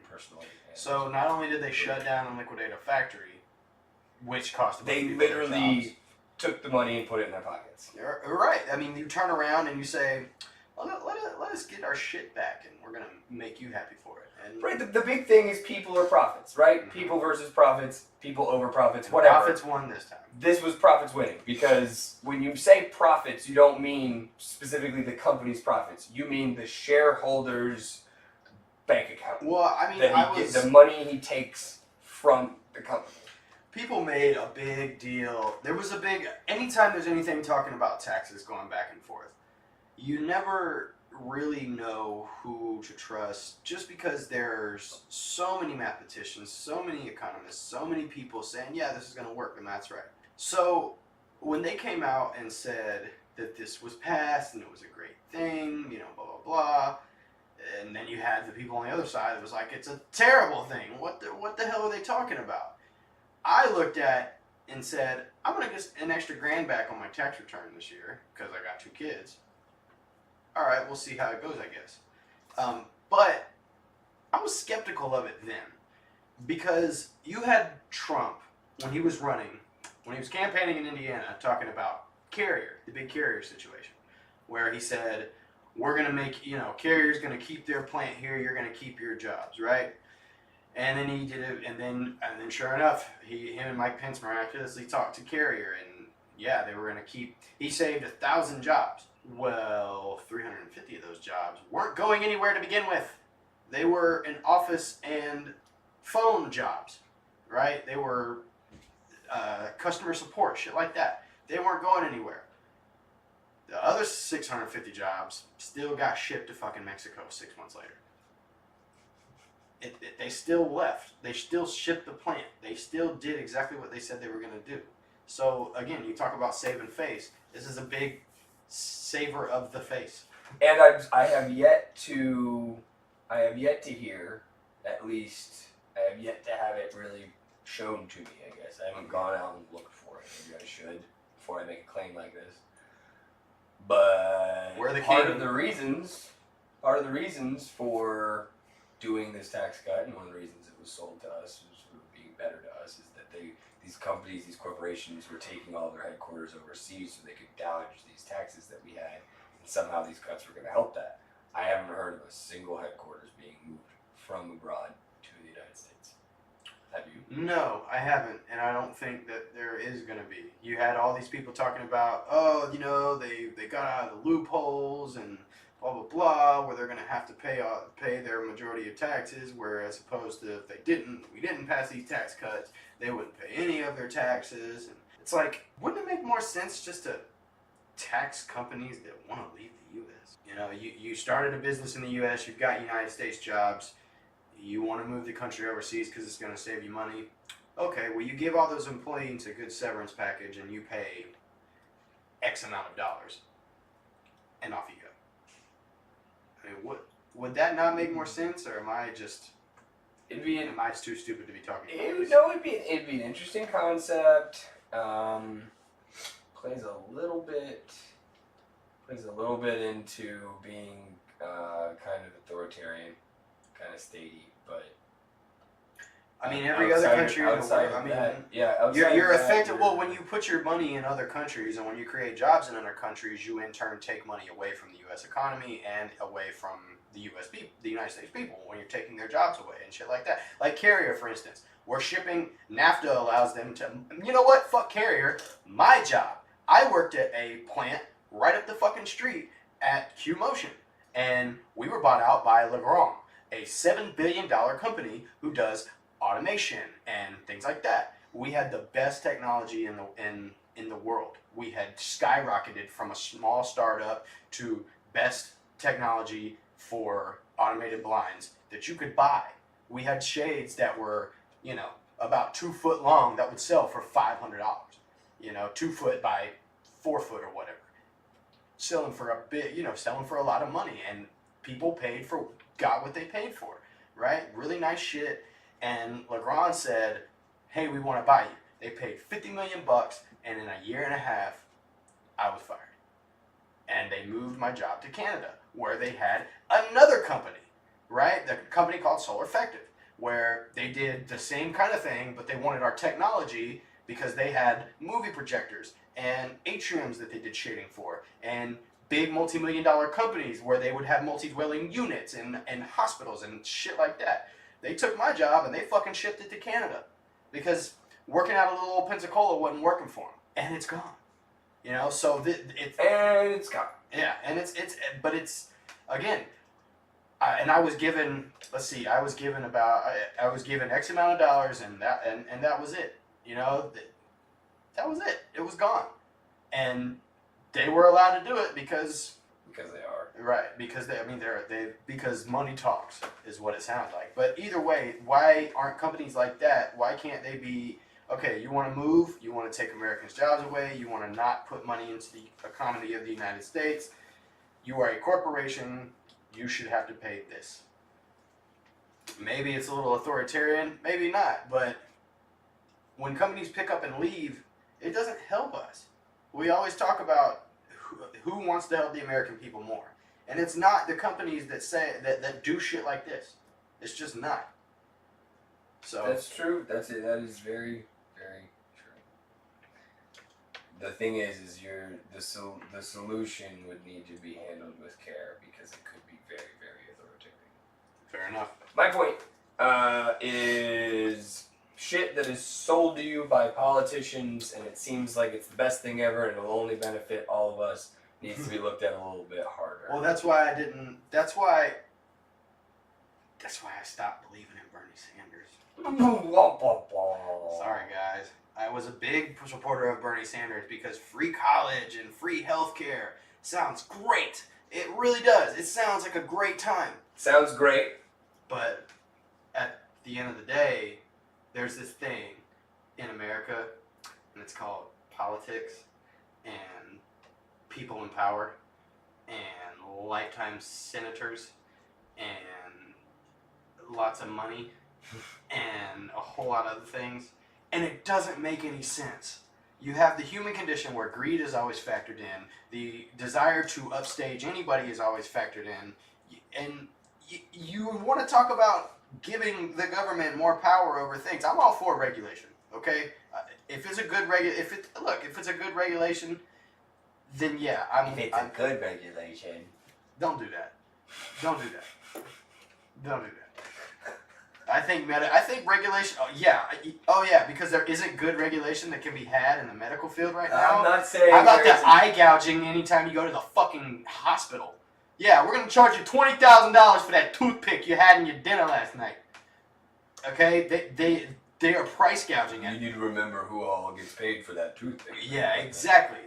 [SPEAKER 3] personally.
[SPEAKER 2] So not only did they shut down and liquidate a factory, which cost
[SPEAKER 3] they literally took the money and put it in their pockets.
[SPEAKER 2] You're right. I mean, you turn around and you say, let us get our shit back, and we're going to make you happy for it. And
[SPEAKER 3] right. The big thing is people or profits, right? Mm-hmm. People versus profits, people over profits,
[SPEAKER 2] and
[SPEAKER 3] whatever.
[SPEAKER 2] Profits won this time.
[SPEAKER 3] This was profits winning because when you say profits, you don't mean specifically the company's profits. You mean the shareholders' bank account.
[SPEAKER 2] Well, I mean,
[SPEAKER 3] the money he takes from the company.
[SPEAKER 2] People made a big deal. There was a big... Anytime there's anything talking about taxes going back and forth, you never really know who to trust just because there's so many mathematicians, so many economists, so many people saying, yeah, this is going to work, and that's right. So when they came out and said that this was passed and it was a great thing, you know, blah, blah, blah, and then you had the people on the other side that was like, it's a terrible thing. What the hell are they talking about? I looked at and said, I'm going to get an extra $1,000 back on my tax return this year because I got 2 kids. All right, we'll see how it goes, I guess. But I was skeptical of it then because you had Trump when he was running, when he was campaigning in Indiana, talking about Carrier, the big Carrier situation, where he said, we're going to make, you know, Carrier's going to keep their plant here, you're going to keep your jobs, right? And then he did it, and then sure enough, him and Mike Pence miraculously talked to Carrier, and yeah, they were going to keep, he saved 1,000 jobs. Well, 350 of those jobs weren't going anywhere to begin with. They were in office and phone jobs, right? They were customer support, shit like that. They weren't going anywhere. The other 650 jobs still got shipped to fucking Mexico 6 months later. They still left. They still shipped the plant. They still did exactly what they said they were going to do. So, again, you talk about saving face. This is a big saver of the face.
[SPEAKER 3] And I have yet to hear, at least, I have yet to have it really shown to me, I guess. I haven't gone out and looked for it. Maybe I should before I make a claim like this. But part of the reasons for doing this tax cut, and one of the reasons it was sold to us, was being better to us, is that these companies, these corporations were taking all their headquarters overseas so they could dodge these taxes that we had, and somehow these cuts were going to help that. I haven't heard of a single headquarters being moved from abroad to the United States. Have you?
[SPEAKER 2] No, I haven't, and I don't think that there is going to be. You had all these people talking about, oh, you know, they got out of the loopholes and blah, blah, blah, where they're going to have to pay their majority of taxes, whereas opposed to if we didn't pass these tax cuts, they wouldn't pay any of their taxes. And it's like, wouldn't it make more sense just to tax companies that want to leave the U.S.? You know, you started a business in the U.S., you've got United States jobs, you want to move the country overseas because it's going to save you money. Okay, well, you give all those employees a good severance package and you pay X amount of dollars, and off you go. I mean, would that not make more sense, or am I just... am I too stupid to be talking about this?
[SPEAKER 3] No, it'd be an interesting concept. Plays a little bit into being kind of authoritarian, kind of statey, but
[SPEAKER 2] I mean, every other country in the world. I mean, you're effective. Well, when you put your money in other countries and when you create jobs in other countries, you in turn take money away from the U.S. economy and away from the U.S. people, the United States people, when you're taking their jobs away and shit like that. Like Carrier, for instance, we're shipping. NAFTA allows them to. You know what? Fuck Carrier. My job. I worked at a plant right up the fucking street at Q Motion, and we were bought out by Legrand, a $7 billion company who does automation and things like that. We had the best technology in the world. We had skyrocketed from a small startup to best technology for automated blinds that you could buy. We had shades that were, you know, about 2 foot long that would sell for $500. You know, 2 foot by 4 foot or whatever. Selling for a bit, you know, selling for a lot of money, and people got what they paid for, right? Really nice shit. And Legrand said, hey, we want to buy you. They paid $50 million, and in a year and a half, I was fired. And they moved my job to Canada, where they had another company, right? The company called Solar Effective, where they did the same kind of thing, but they wanted our technology because they had movie projectors and atriums that they did shading for, and big multi-million-dollar companies where they would have multi-dwelling units and hospitals and shit like that. They took my job and they fucking shipped it to Canada because working out of little old Pensacola wasn't working for them, and it's gone. You know, so it's
[SPEAKER 3] gone.
[SPEAKER 2] Yeah, and it's again, I was given, let's see, I was given X amount of dollars, and that was it. You know, that was it. It was gone, and they were allowed to do it because
[SPEAKER 3] they are
[SPEAKER 2] right. Because because money talks is what it sounds like. But either way, why aren't companies like that? Why can't they be? Okay, you want to move, you want to take Americans' jobs away, you want to not put money into the economy of the United States. You are a corporation, you should have to pay this. Maybe it's a little authoritarian, maybe not, but when companies pick up and leave, it doesn't help us. We always talk about who wants to help the American people more. And it's not the companies that say that do shit like this. It's just not. So
[SPEAKER 3] that's true. That's it. That is very, very true. The thing is the solution would need to be handled with care because it could be very, very authoritarian.
[SPEAKER 2] fair enough.
[SPEAKER 3] My point is shit that is sold to you by politicians, and it seems like it's the best thing ever, and it'll only benefit all of us. Needs to be looked at a little bit harder.
[SPEAKER 2] Well, that's why I didn't. That's why I stopped believing in Bernie Sanders. Sorry, guys. I was a big supporter of Bernie Sanders because free college and free healthcare sounds great. It really does. It sounds like a great time.
[SPEAKER 3] Sounds great.
[SPEAKER 2] But at the end of the day, there's this thing in America, and it's called politics and people in power and lifetime senators and lots of money and a whole lot of other things, and it doesn't make any sense. You have the human condition where greed is always factored in, the desire to upstage anybody is always factored in, and you want to talk about giving the government more power over things. I'm all for regulation, okay? If it's a good if it's a good regulation, then yeah,
[SPEAKER 3] If it's a good regulation.
[SPEAKER 2] Don't do that. Don't do that. Don't do that. I think regulation. Oh yeah, because there isn't good regulation that can be had in the medical field right now.
[SPEAKER 3] I'm not saying.
[SPEAKER 2] How about the eye gouging anytime you go to the fucking hospital? Yeah, we're gonna charge you $20,000 for that toothpick you had in your dinner last night. Okay, they are price gouging it.
[SPEAKER 3] You need to remember who all gets paid for that toothpick.
[SPEAKER 2] Yeah, exactly.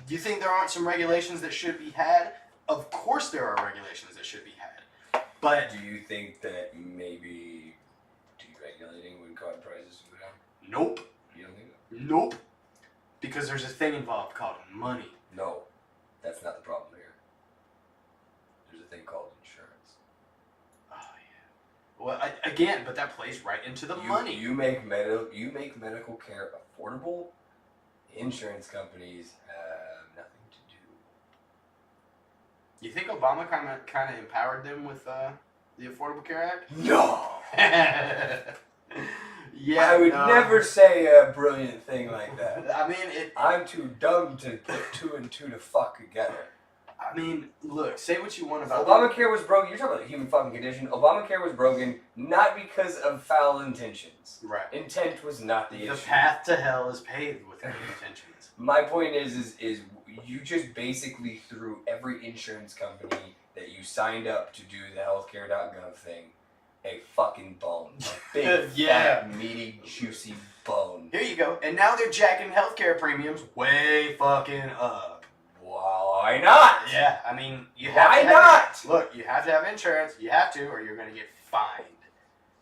[SPEAKER 2] Do you think there aren't some regulations that should be had? Of course there are regulations that should be had. But
[SPEAKER 3] do you think that maybe deregulating would cause prices to go down?
[SPEAKER 2] Nope.
[SPEAKER 3] You don't think that?
[SPEAKER 2] Nope. Because there's a thing involved called money.
[SPEAKER 3] No, that's not the problem here. There's a thing called insurance.
[SPEAKER 2] Oh yeah. Well, again, but that plays right into the money.
[SPEAKER 3] You make medical care affordable. Insurance companies have nothing to do.
[SPEAKER 2] You think Obama kind of empowered them with the Affordable Care Act?
[SPEAKER 3] No.
[SPEAKER 2] Yeah,
[SPEAKER 3] I would never say a brilliant thing like that.
[SPEAKER 2] I mean,
[SPEAKER 3] I'm too dumb to put two and two to fuck together.
[SPEAKER 2] I mean, look, say what you want about
[SPEAKER 3] Obamacare was broken. You're talking about the human fucking condition. Obamacare was broken not because of foul intentions.
[SPEAKER 2] Right.
[SPEAKER 3] Intent was not the issue.
[SPEAKER 2] The path to hell is paved with good intentions.
[SPEAKER 3] My point is you just basically threw every insurance company that you signed up to do the healthcare.gov thing a fucking bone. A big, fat, meaty, juicy bone.
[SPEAKER 2] Here you go. And now they're jacking healthcare premiums way fucking up.
[SPEAKER 3] Why not?
[SPEAKER 2] Yeah, I mean, you have
[SPEAKER 3] Why
[SPEAKER 2] to
[SPEAKER 3] not?
[SPEAKER 2] Look, you have to have insurance. You have to, or you're going to get fined.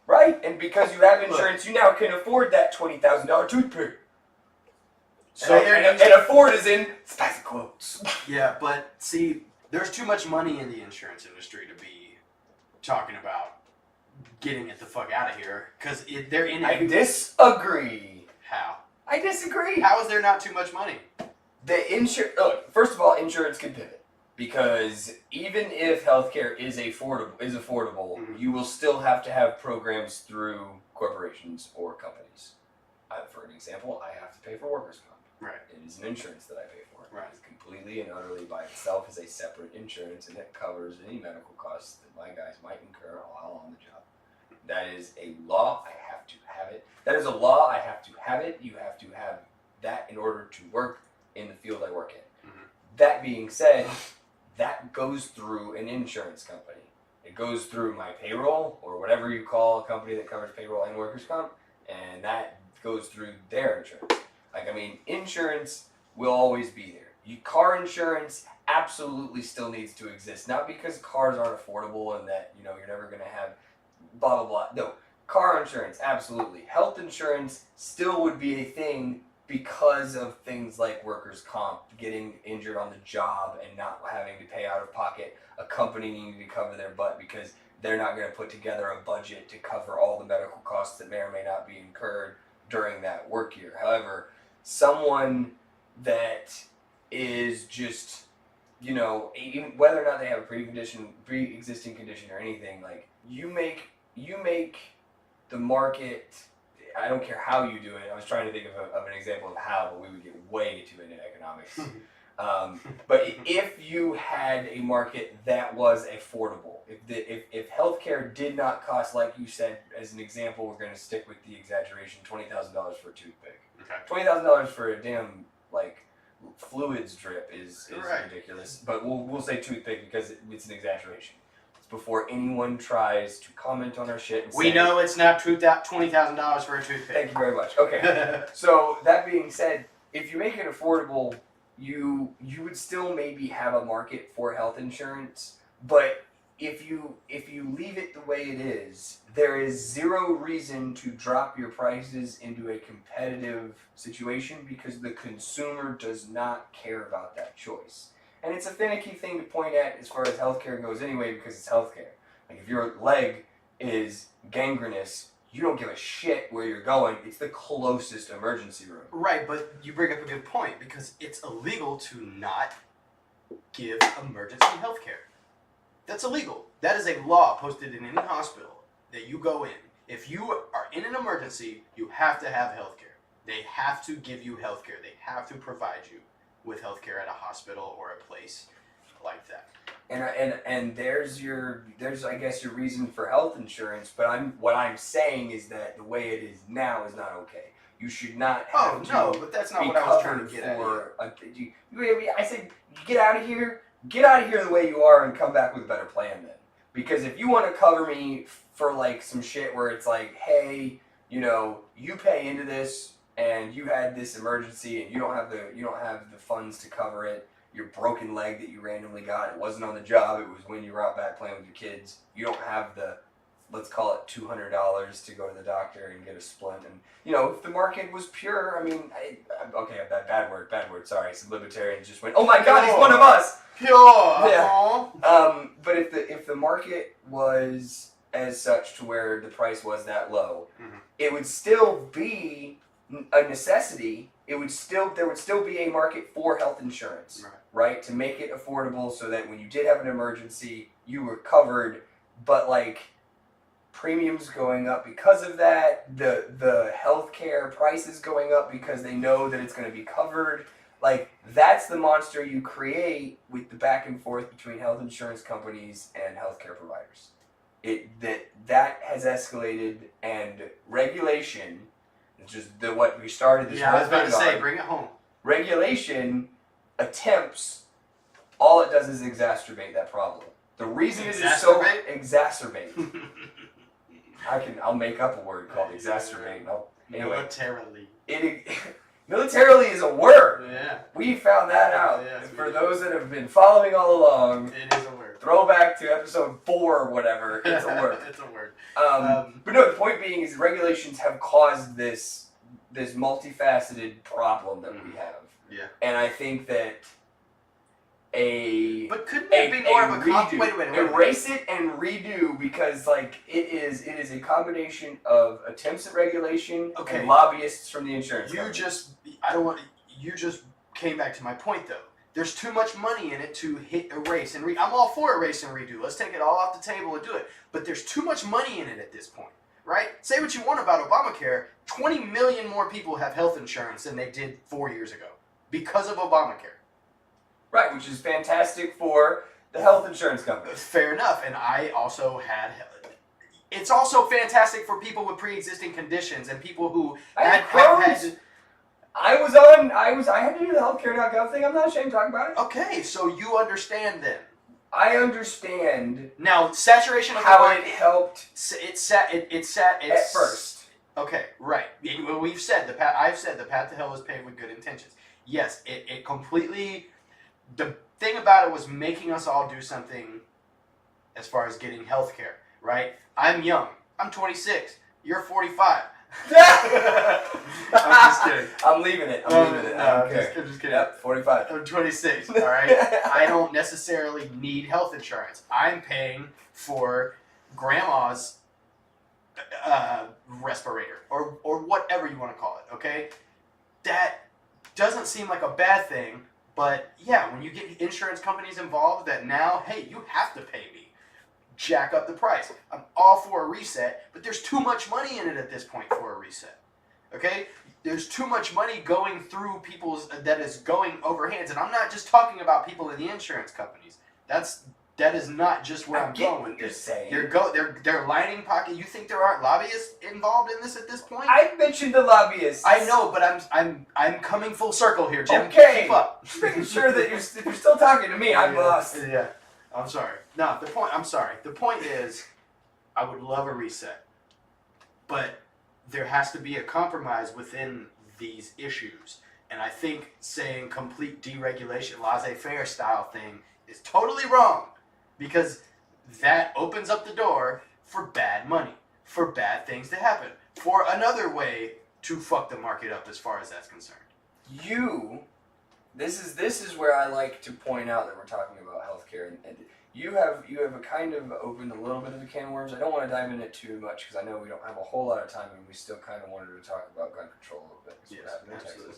[SPEAKER 3] Right, and because you have insurance, you now can afford that $20,000 toothpick. So, and afford is in spicy quotes.
[SPEAKER 2] Yeah, but see, there's too much money in the insurance industry to be talking about getting it the fuck out of here. Because they're in.
[SPEAKER 3] I disagree.
[SPEAKER 2] How?
[SPEAKER 3] I disagree.
[SPEAKER 2] How is there not too much money?
[SPEAKER 3] Look, first of all, insurance can pivot. Because even if healthcare is affordable,
[SPEAKER 2] mm-hmm.
[SPEAKER 3] you will still have to have programs through corporations or companies. For an example, I have to pay for workers' comp.
[SPEAKER 2] Right.
[SPEAKER 3] It is an insurance that I pay for.
[SPEAKER 2] Right.
[SPEAKER 3] It is completely and utterly by itself as a separate insurance, and it covers any medical costs that my guys might incur while on the job. That is a law. I have to have it. That is a law. I have to have it. You have to have that in order to work in the field I work in.
[SPEAKER 2] Mm-hmm.
[SPEAKER 3] That being said, that goes through an insurance company. It goes through my payroll or whatever you call a company that covers payroll and workers' comp, and that goes through their insurance. Like, I mean, insurance will always be there. Car insurance absolutely still needs to exist. Not because cars aren't affordable and that, you know, you're never going to have blah, blah, blah. No, car insurance, absolutely. Health insurance still would be a thing because of things like workers' comp, getting injured on the job and not having to pay out of pocket, a company needing to cover their butt because they're not going to put together a budget to cover all the medical costs that may or may not be incurred during that work year. However, someone that is just, you know, even whether or not they have a pre-existing condition or anything, like you make the market. I don't care how you do it. I was trying to think of an example of how, but we would get way too into economics. But if you had a market that was affordable, if healthcare did not cost, like you said, as an example, we're going to stick with the exaggeration, $20,000 for a toothpick. Okay. $20,000 for a damn like fluids drip is ridiculous. But we'll say toothpick because it's an exaggeration. It's before anyone tries to comment on our shit. And
[SPEAKER 2] we know it's not $20,000 for a toothpick.
[SPEAKER 3] Thank you very much. Okay. So that being said, if you make it affordable, you would still maybe have a market for health insurance, but if you leave it the way it is, there is zero reason to drop your prices into a competitive situation because the consumer does not care about that choice. And it's a finicky thing to point at as far as healthcare goes anyway because it's healthcare. Like if your leg is gangrenous, you don't give a shit where you're going. It's the closest emergency room.
[SPEAKER 2] Right, but you bring up a good point because it's illegal to not give emergency health care. That's illegal. That is a law posted in any hospital that you go in. If you are in an emergency, you have to have health care. They have to give you health care. They have to provide you with health care at a hospital or a place like that.
[SPEAKER 3] And there's I guess your reason for health insurance, but what I'm saying is that the way it is now is not okay. You should not have to.
[SPEAKER 2] Oh no, but that's not what I was trying to get at.
[SPEAKER 3] I said get out of here the way you are and come back with a better plan then. Because if you want to cover me for like some shit where it's like, hey, you know, you pay into this and you had this emergency and you don't have the funds to cover it. Your broken leg that you randomly got, it wasn't on the job, it was when you were out back playing with your kids. You don't have the, let's call it $200 to go to the doctor and get a splint. And, you know, if the market was pure, I mean, bad word, sorry. Some libertarians just went, oh my God, he's one of us!
[SPEAKER 2] Pure!
[SPEAKER 3] Yeah. But if the market was as such to where the price was that low, it would still be a necessity. There would still be a market for health insurance, right? To make it affordable so that when you did have an emergency, you were covered, but like premiums going up because of that, the healthcare prices going up because they know that it's going to be covered. Like that's the monster you create with the back and forth between health insurance companies and healthcare providers. That has escalated, and regulation, just what we started this.
[SPEAKER 2] Yeah, I was about to say, bring it home.
[SPEAKER 3] Regulation attempts, all it does is exacerbate that problem. The reason it is so exacerbate. I'll make up a word called exacerbate.
[SPEAKER 2] Militarily.
[SPEAKER 3] Militarily is a word.
[SPEAKER 2] Yeah.
[SPEAKER 3] We found that out. Yes, for those that have been following all along,
[SPEAKER 2] it is a word.
[SPEAKER 3] Throwback to episode 4 or whatever. It's a word.
[SPEAKER 2] It's a word.
[SPEAKER 3] But no, the point being is regulations have caused this multifaceted problem that we have.
[SPEAKER 2] Yeah.
[SPEAKER 3] And I think that
[SPEAKER 2] but couldn't it be more of a
[SPEAKER 3] redo?
[SPEAKER 2] Wait.
[SPEAKER 3] Erase it and redo because like it is a combination of attempts at regulation and lobbyists from the insurance company.
[SPEAKER 2] You just came back to my point though. There's too much money in it to hit erase and I'm all for erase and redo. Let's take it all off the table and do it. But there's too much money in it at this point, right? Say what you want about Obamacare. 20 million more people have health insurance than they did 4 years ago because of Obamacare.
[SPEAKER 3] Right, which is fantastic for the health insurance companies.
[SPEAKER 2] Fair enough, and I also had. It's also fantastic for people with pre-existing conditions and people who had Crohn's.
[SPEAKER 3] I had to do the healthcare.gov thing. I'm not ashamed to talk about it.
[SPEAKER 2] Okay, so you understand then.
[SPEAKER 3] I understand
[SPEAKER 2] Now, saturation of the
[SPEAKER 3] how
[SPEAKER 2] market,
[SPEAKER 3] it helped
[SPEAKER 2] it's
[SPEAKER 3] at first.
[SPEAKER 2] Okay, right. Well, I've said the path to hell is paved with good intentions. Yes, it completely. The thing about it was making us all do something as far as getting health care, right? I'm young. I'm 26. You're 45. I'm just kidding.
[SPEAKER 3] I'm leaving it. I'm leaving it.
[SPEAKER 2] No,
[SPEAKER 3] I don't
[SPEAKER 2] I'm
[SPEAKER 3] care.
[SPEAKER 2] just kidding.
[SPEAKER 3] Yep, 45.
[SPEAKER 2] I'm 26, all right? I don't necessarily need health insurance. I'm paying for grandma's respirator or whatever you want to call it, okay? That doesn't seem like a bad thing, but yeah, when you get insurance companies involved that now, hey, you have to pay me. Jack up the price. I'm all for a reset, but there's too much money in it at this point for a reset. Okay? There's too much money going through people's that is going over hands, and I'm not just talking about people in the insurance companies. That is not just where I'm going with this. They're lining pocket. You think there aren't lobbyists involved in this at this point?
[SPEAKER 3] I mentioned the lobbyists.
[SPEAKER 2] I know, but I'm coming full circle here, Jim.
[SPEAKER 3] Okay.
[SPEAKER 2] Keep up.
[SPEAKER 3] Just making sure that you're still talking to me. I'm lost.
[SPEAKER 2] Yeah. I'm sorry. No, I'm sorry. The point is, I would love a reset. But there has to be a compromise within these issues. And I think saying complete deregulation, laissez-faire style thing is totally wrong. Because that opens up the door for bad money, for bad things to happen, for another way to fuck the market up as far as that's concerned.
[SPEAKER 3] This is where I like to point out that we're talking about healthcare, and you have a kind of opened a little bit of the can of worms. I don't want to dive in it too much because I know we don't have a whole lot of time, and we still kind of wanted to talk about gun control a little bit.
[SPEAKER 2] Yes, absolutely.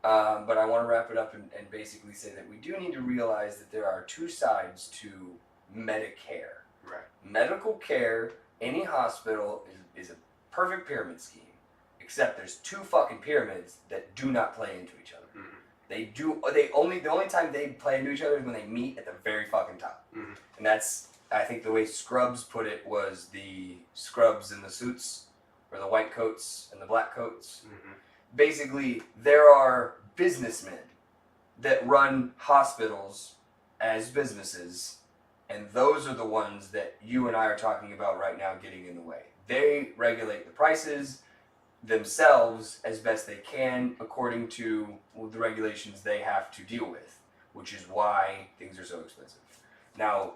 [SPEAKER 3] But I want to wrap it up and basically say that we do need to realize that there are two sides to Medicare.
[SPEAKER 2] Right.
[SPEAKER 3] Medical care, any hospital is a perfect pyramid scheme, except there's two fucking pyramids that do not play into each other. Mm-hmm. The only time they play into each other is when they meet at the very fucking top. Mm-hmm. And that's, I think the way Scrubs put it was the scrubs in the suits, or the white coats and the black coats. Mm-hmm. Basically, there are businessmen that run hospitals as businesses, and those are the ones that you and I are talking about right now getting in the way. They regulate the prices themselves as best they can according to the regulations they have to deal with, which is why things are so expensive. Now,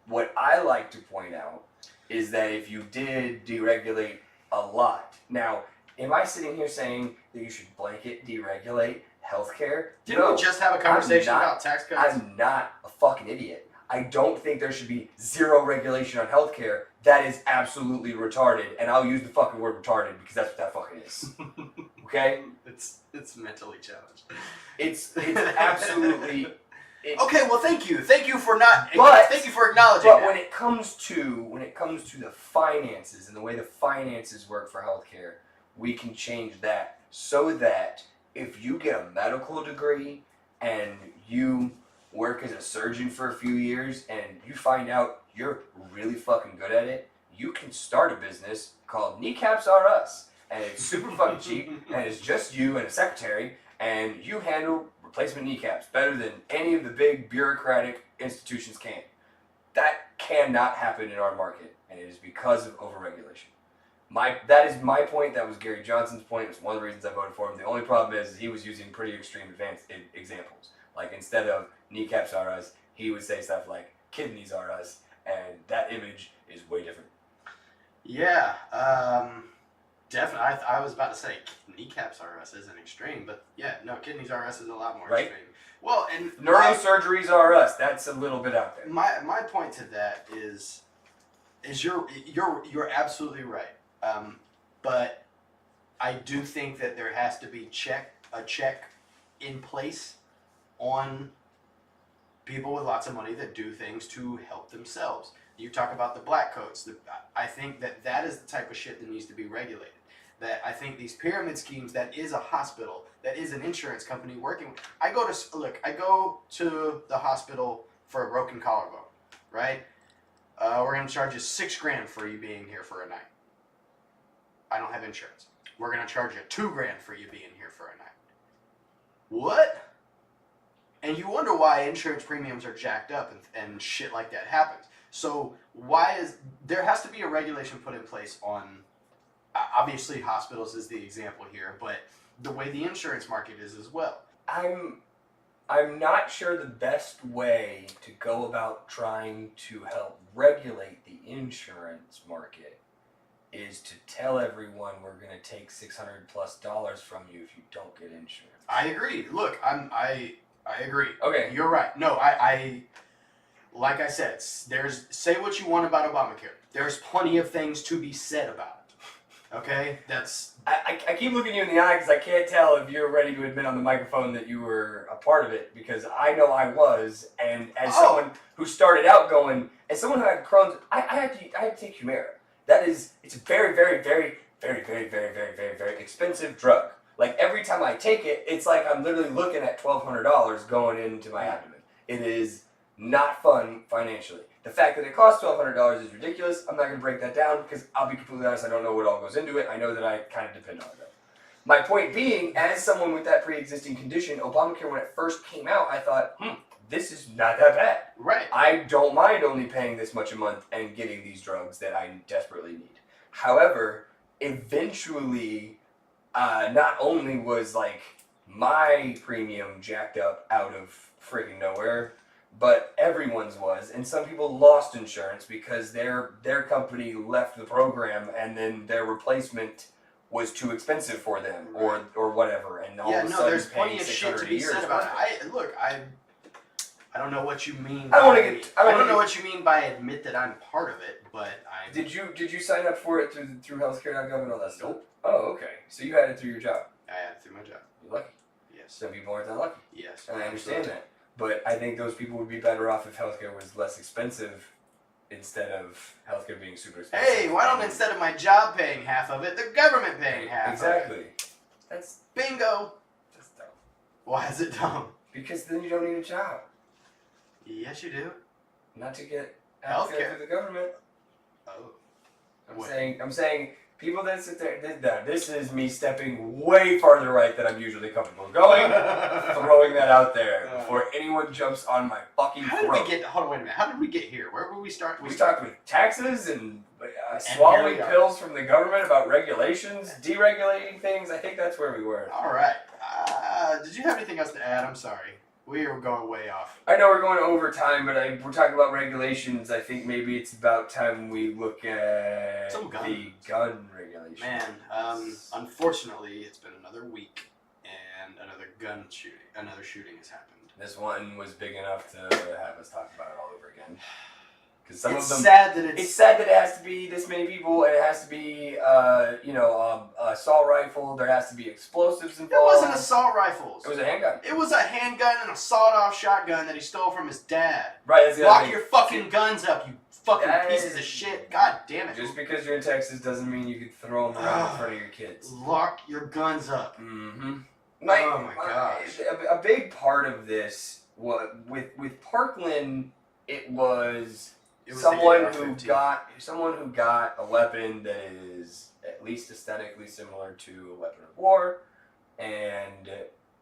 [SPEAKER 3] what I like to point out is that if you did deregulate a lot, now, am I sitting here saying that you should blanket deregulate healthcare?
[SPEAKER 2] Didn't we just have a conversation about tax cuts?
[SPEAKER 3] I'm not a fucking idiot. I don't think there should be zero regulation on healthcare. That is absolutely retarded, and I'll use the fucking word retarded because that's what that fucking is. Okay?
[SPEAKER 2] It's mentally challenged.
[SPEAKER 3] It's absolutely.
[SPEAKER 2] Okay, well, thank you. Thank you for not.
[SPEAKER 3] But,
[SPEAKER 2] thank you for acknowledging
[SPEAKER 3] but
[SPEAKER 2] that.
[SPEAKER 3] when it comes to the finances and the way the finances work for healthcare, we can change that so that if you get a medical degree and you work as a surgeon for a few years and you find out you're really fucking good at it, you can start a business called Kneecaps Are Us. And it's super fucking cheap, and it's just you and a secretary, and you handle replacement kneecaps better than any of the big bureaucratic institutions can. That cannot happen in our market, and it is because of overregulation. That is my point. That was Gary Johnson's point. It's one of the reasons I voted for him. The only problem is he was using pretty extreme advanced examples. Like, instead of kneecaps are us, he would say stuff like kidneys are us, and that image is way different.
[SPEAKER 2] Yeah, definitely. I was about to say kneecaps are us is an extreme, but yeah, no, kidneys are us is a lot more extreme. Well, and
[SPEAKER 3] neurosurgeries are us. That's a little bit out there.
[SPEAKER 2] My point to that is you're absolutely right. But I do think that there has to be a check in place on people with lots of money that do things to help themselves. You talk about the black coats. I think that is the type of shit that needs to be regulated. That I think these pyramid schemes, that is a hospital, that is an insurance company working. I go to the hospital for a broken collarbone, right? We're gonna charge you $6,000 for you being here for a night. I don't have insurance. We're gonna charge you $2,000 for you being here for a night. What? And you wonder why insurance premiums are jacked up and shit like that happens. So there has to be a regulation put in place on, obviously hospitals is the example here, but the way the insurance market is as well.
[SPEAKER 3] I'm not sure the best way to go about trying to help regulate the insurance market is to tell everyone we're going to take $600+ from you if you don't get insurance.
[SPEAKER 2] I agree. Look, I agree.
[SPEAKER 3] Okay.
[SPEAKER 2] You're right. No, I like I said, say what you want about Obamacare. There's plenty of things to be said about it. Okay?
[SPEAKER 3] I keep looking you in the eye because I can't tell if you're ready to admit on the microphone that you were a part of it, because I know I was, and as someone who started out going, as someone who had Crohn's, I had to take Humira. It's a very, very, very, very, very, very, very, very, very expensive drug. Like every time I take it, it's like I'm literally looking at $1,200 going into my abdomen. It is not fun financially. The fact that it costs $1,200 is ridiculous. I'm not going to break that down because I'll be completely honest, I don't know what all goes into it. I know that I kind of depend on it though. My point being, as someone with that pre-existing condition, Obamacare, when it first came out, I thought, this is not that bad.
[SPEAKER 2] Right.
[SPEAKER 3] I don't mind only paying this much a month and getting these drugs that I desperately need. However, eventually, not only was like my premium jacked up out of freaking nowhere, but everyone's was, and some people lost insurance because their company left the program and then their replacement was too expensive for them, or whatever, and all of a sudden
[SPEAKER 2] there's
[SPEAKER 3] paying
[SPEAKER 2] plenty of shit
[SPEAKER 3] $600
[SPEAKER 2] to
[SPEAKER 3] a
[SPEAKER 2] be
[SPEAKER 3] year
[SPEAKER 2] said
[SPEAKER 3] is
[SPEAKER 2] about
[SPEAKER 3] worth
[SPEAKER 2] it. I don't know what you mean.
[SPEAKER 3] I
[SPEAKER 2] don't know what you mean by admit that I'm part of it, but I.
[SPEAKER 3] Did you sign up for it through healthcare.gov and all that stuff? Nope. Oh, okay. So you had it through your job.
[SPEAKER 2] I had it through my job.
[SPEAKER 3] You're lucky.
[SPEAKER 2] Yes.
[SPEAKER 3] Some people aren't that lucky.
[SPEAKER 2] Yes.
[SPEAKER 3] And I understand that. But I think those people would be better off if healthcare was less expensive instead of healthcare being super expensive.
[SPEAKER 2] Hey, why don't instead of my job paying half of it, the government paying half
[SPEAKER 3] exactly.
[SPEAKER 2] of it?
[SPEAKER 3] That's
[SPEAKER 2] bingo.
[SPEAKER 3] That's dumb.
[SPEAKER 2] Why is it dumb?
[SPEAKER 3] Because then you don't need a job.
[SPEAKER 2] Yes, you do.
[SPEAKER 3] Not to get
[SPEAKER 2] Healthcare
[SPEAKER 3] through the government.
[SPEAKER 2] Oh.
[SPEAKER 3] I'm saying people that sit there, this is me stepping way farther right than I'm usually comfortable going, throwing that out there before anyone jumps on my fucking throat.
[SPEAKER 2] Hold on, wait a minute. How did we get here? Where were we start?
[SPEAKER 3] We started with taxes and swallowing pills from the government about regulations, deregulating things. I think that's where we were.
[SPEAKER 2] All right. Did you have anything else to add? I'm sorry. We are going way off.
[SPEAKER 3] I know we're going over time, but we're talking about regulations. I think maybe it's about time we look at the gun regulations.
[SPEAKER 2] Man, unfortunately, it's been another week, and another shooting has happened.
[SPEAKER 3] This one was big enough to have us talk about it all over again. Because
[SPEAKER 2] It's sad that
[SPEAKER 3] it has to be this many people, and it has to be, assault rifle. There has to be explosives involved.
[SPEAKER 2] It wasn't assault rifles.
[SPEAKER 3] It was a handgun.
[SPEAKER 2] It was a handgun and a sawed-off shotgun that he stole from his dad.
[SPEAKER 3] Right. That's the
[SPEAKER 2] Lock your fucking guns up, you fucking pieces of shit. God damn it.
[SPEAKER 3] Just because you're in Texas doesn't mean you can throw them around in front of your kids.
[SPEAKER 2] Lock your guns up.
[SPEAKER 3] Mm-hmm.
[SPEAKER 2] Oh my gosh.
[SPEAKER 3] A big part of this with Parkland, it was someone who got a weapon that is at least aesthetically similar to a weapon of war, and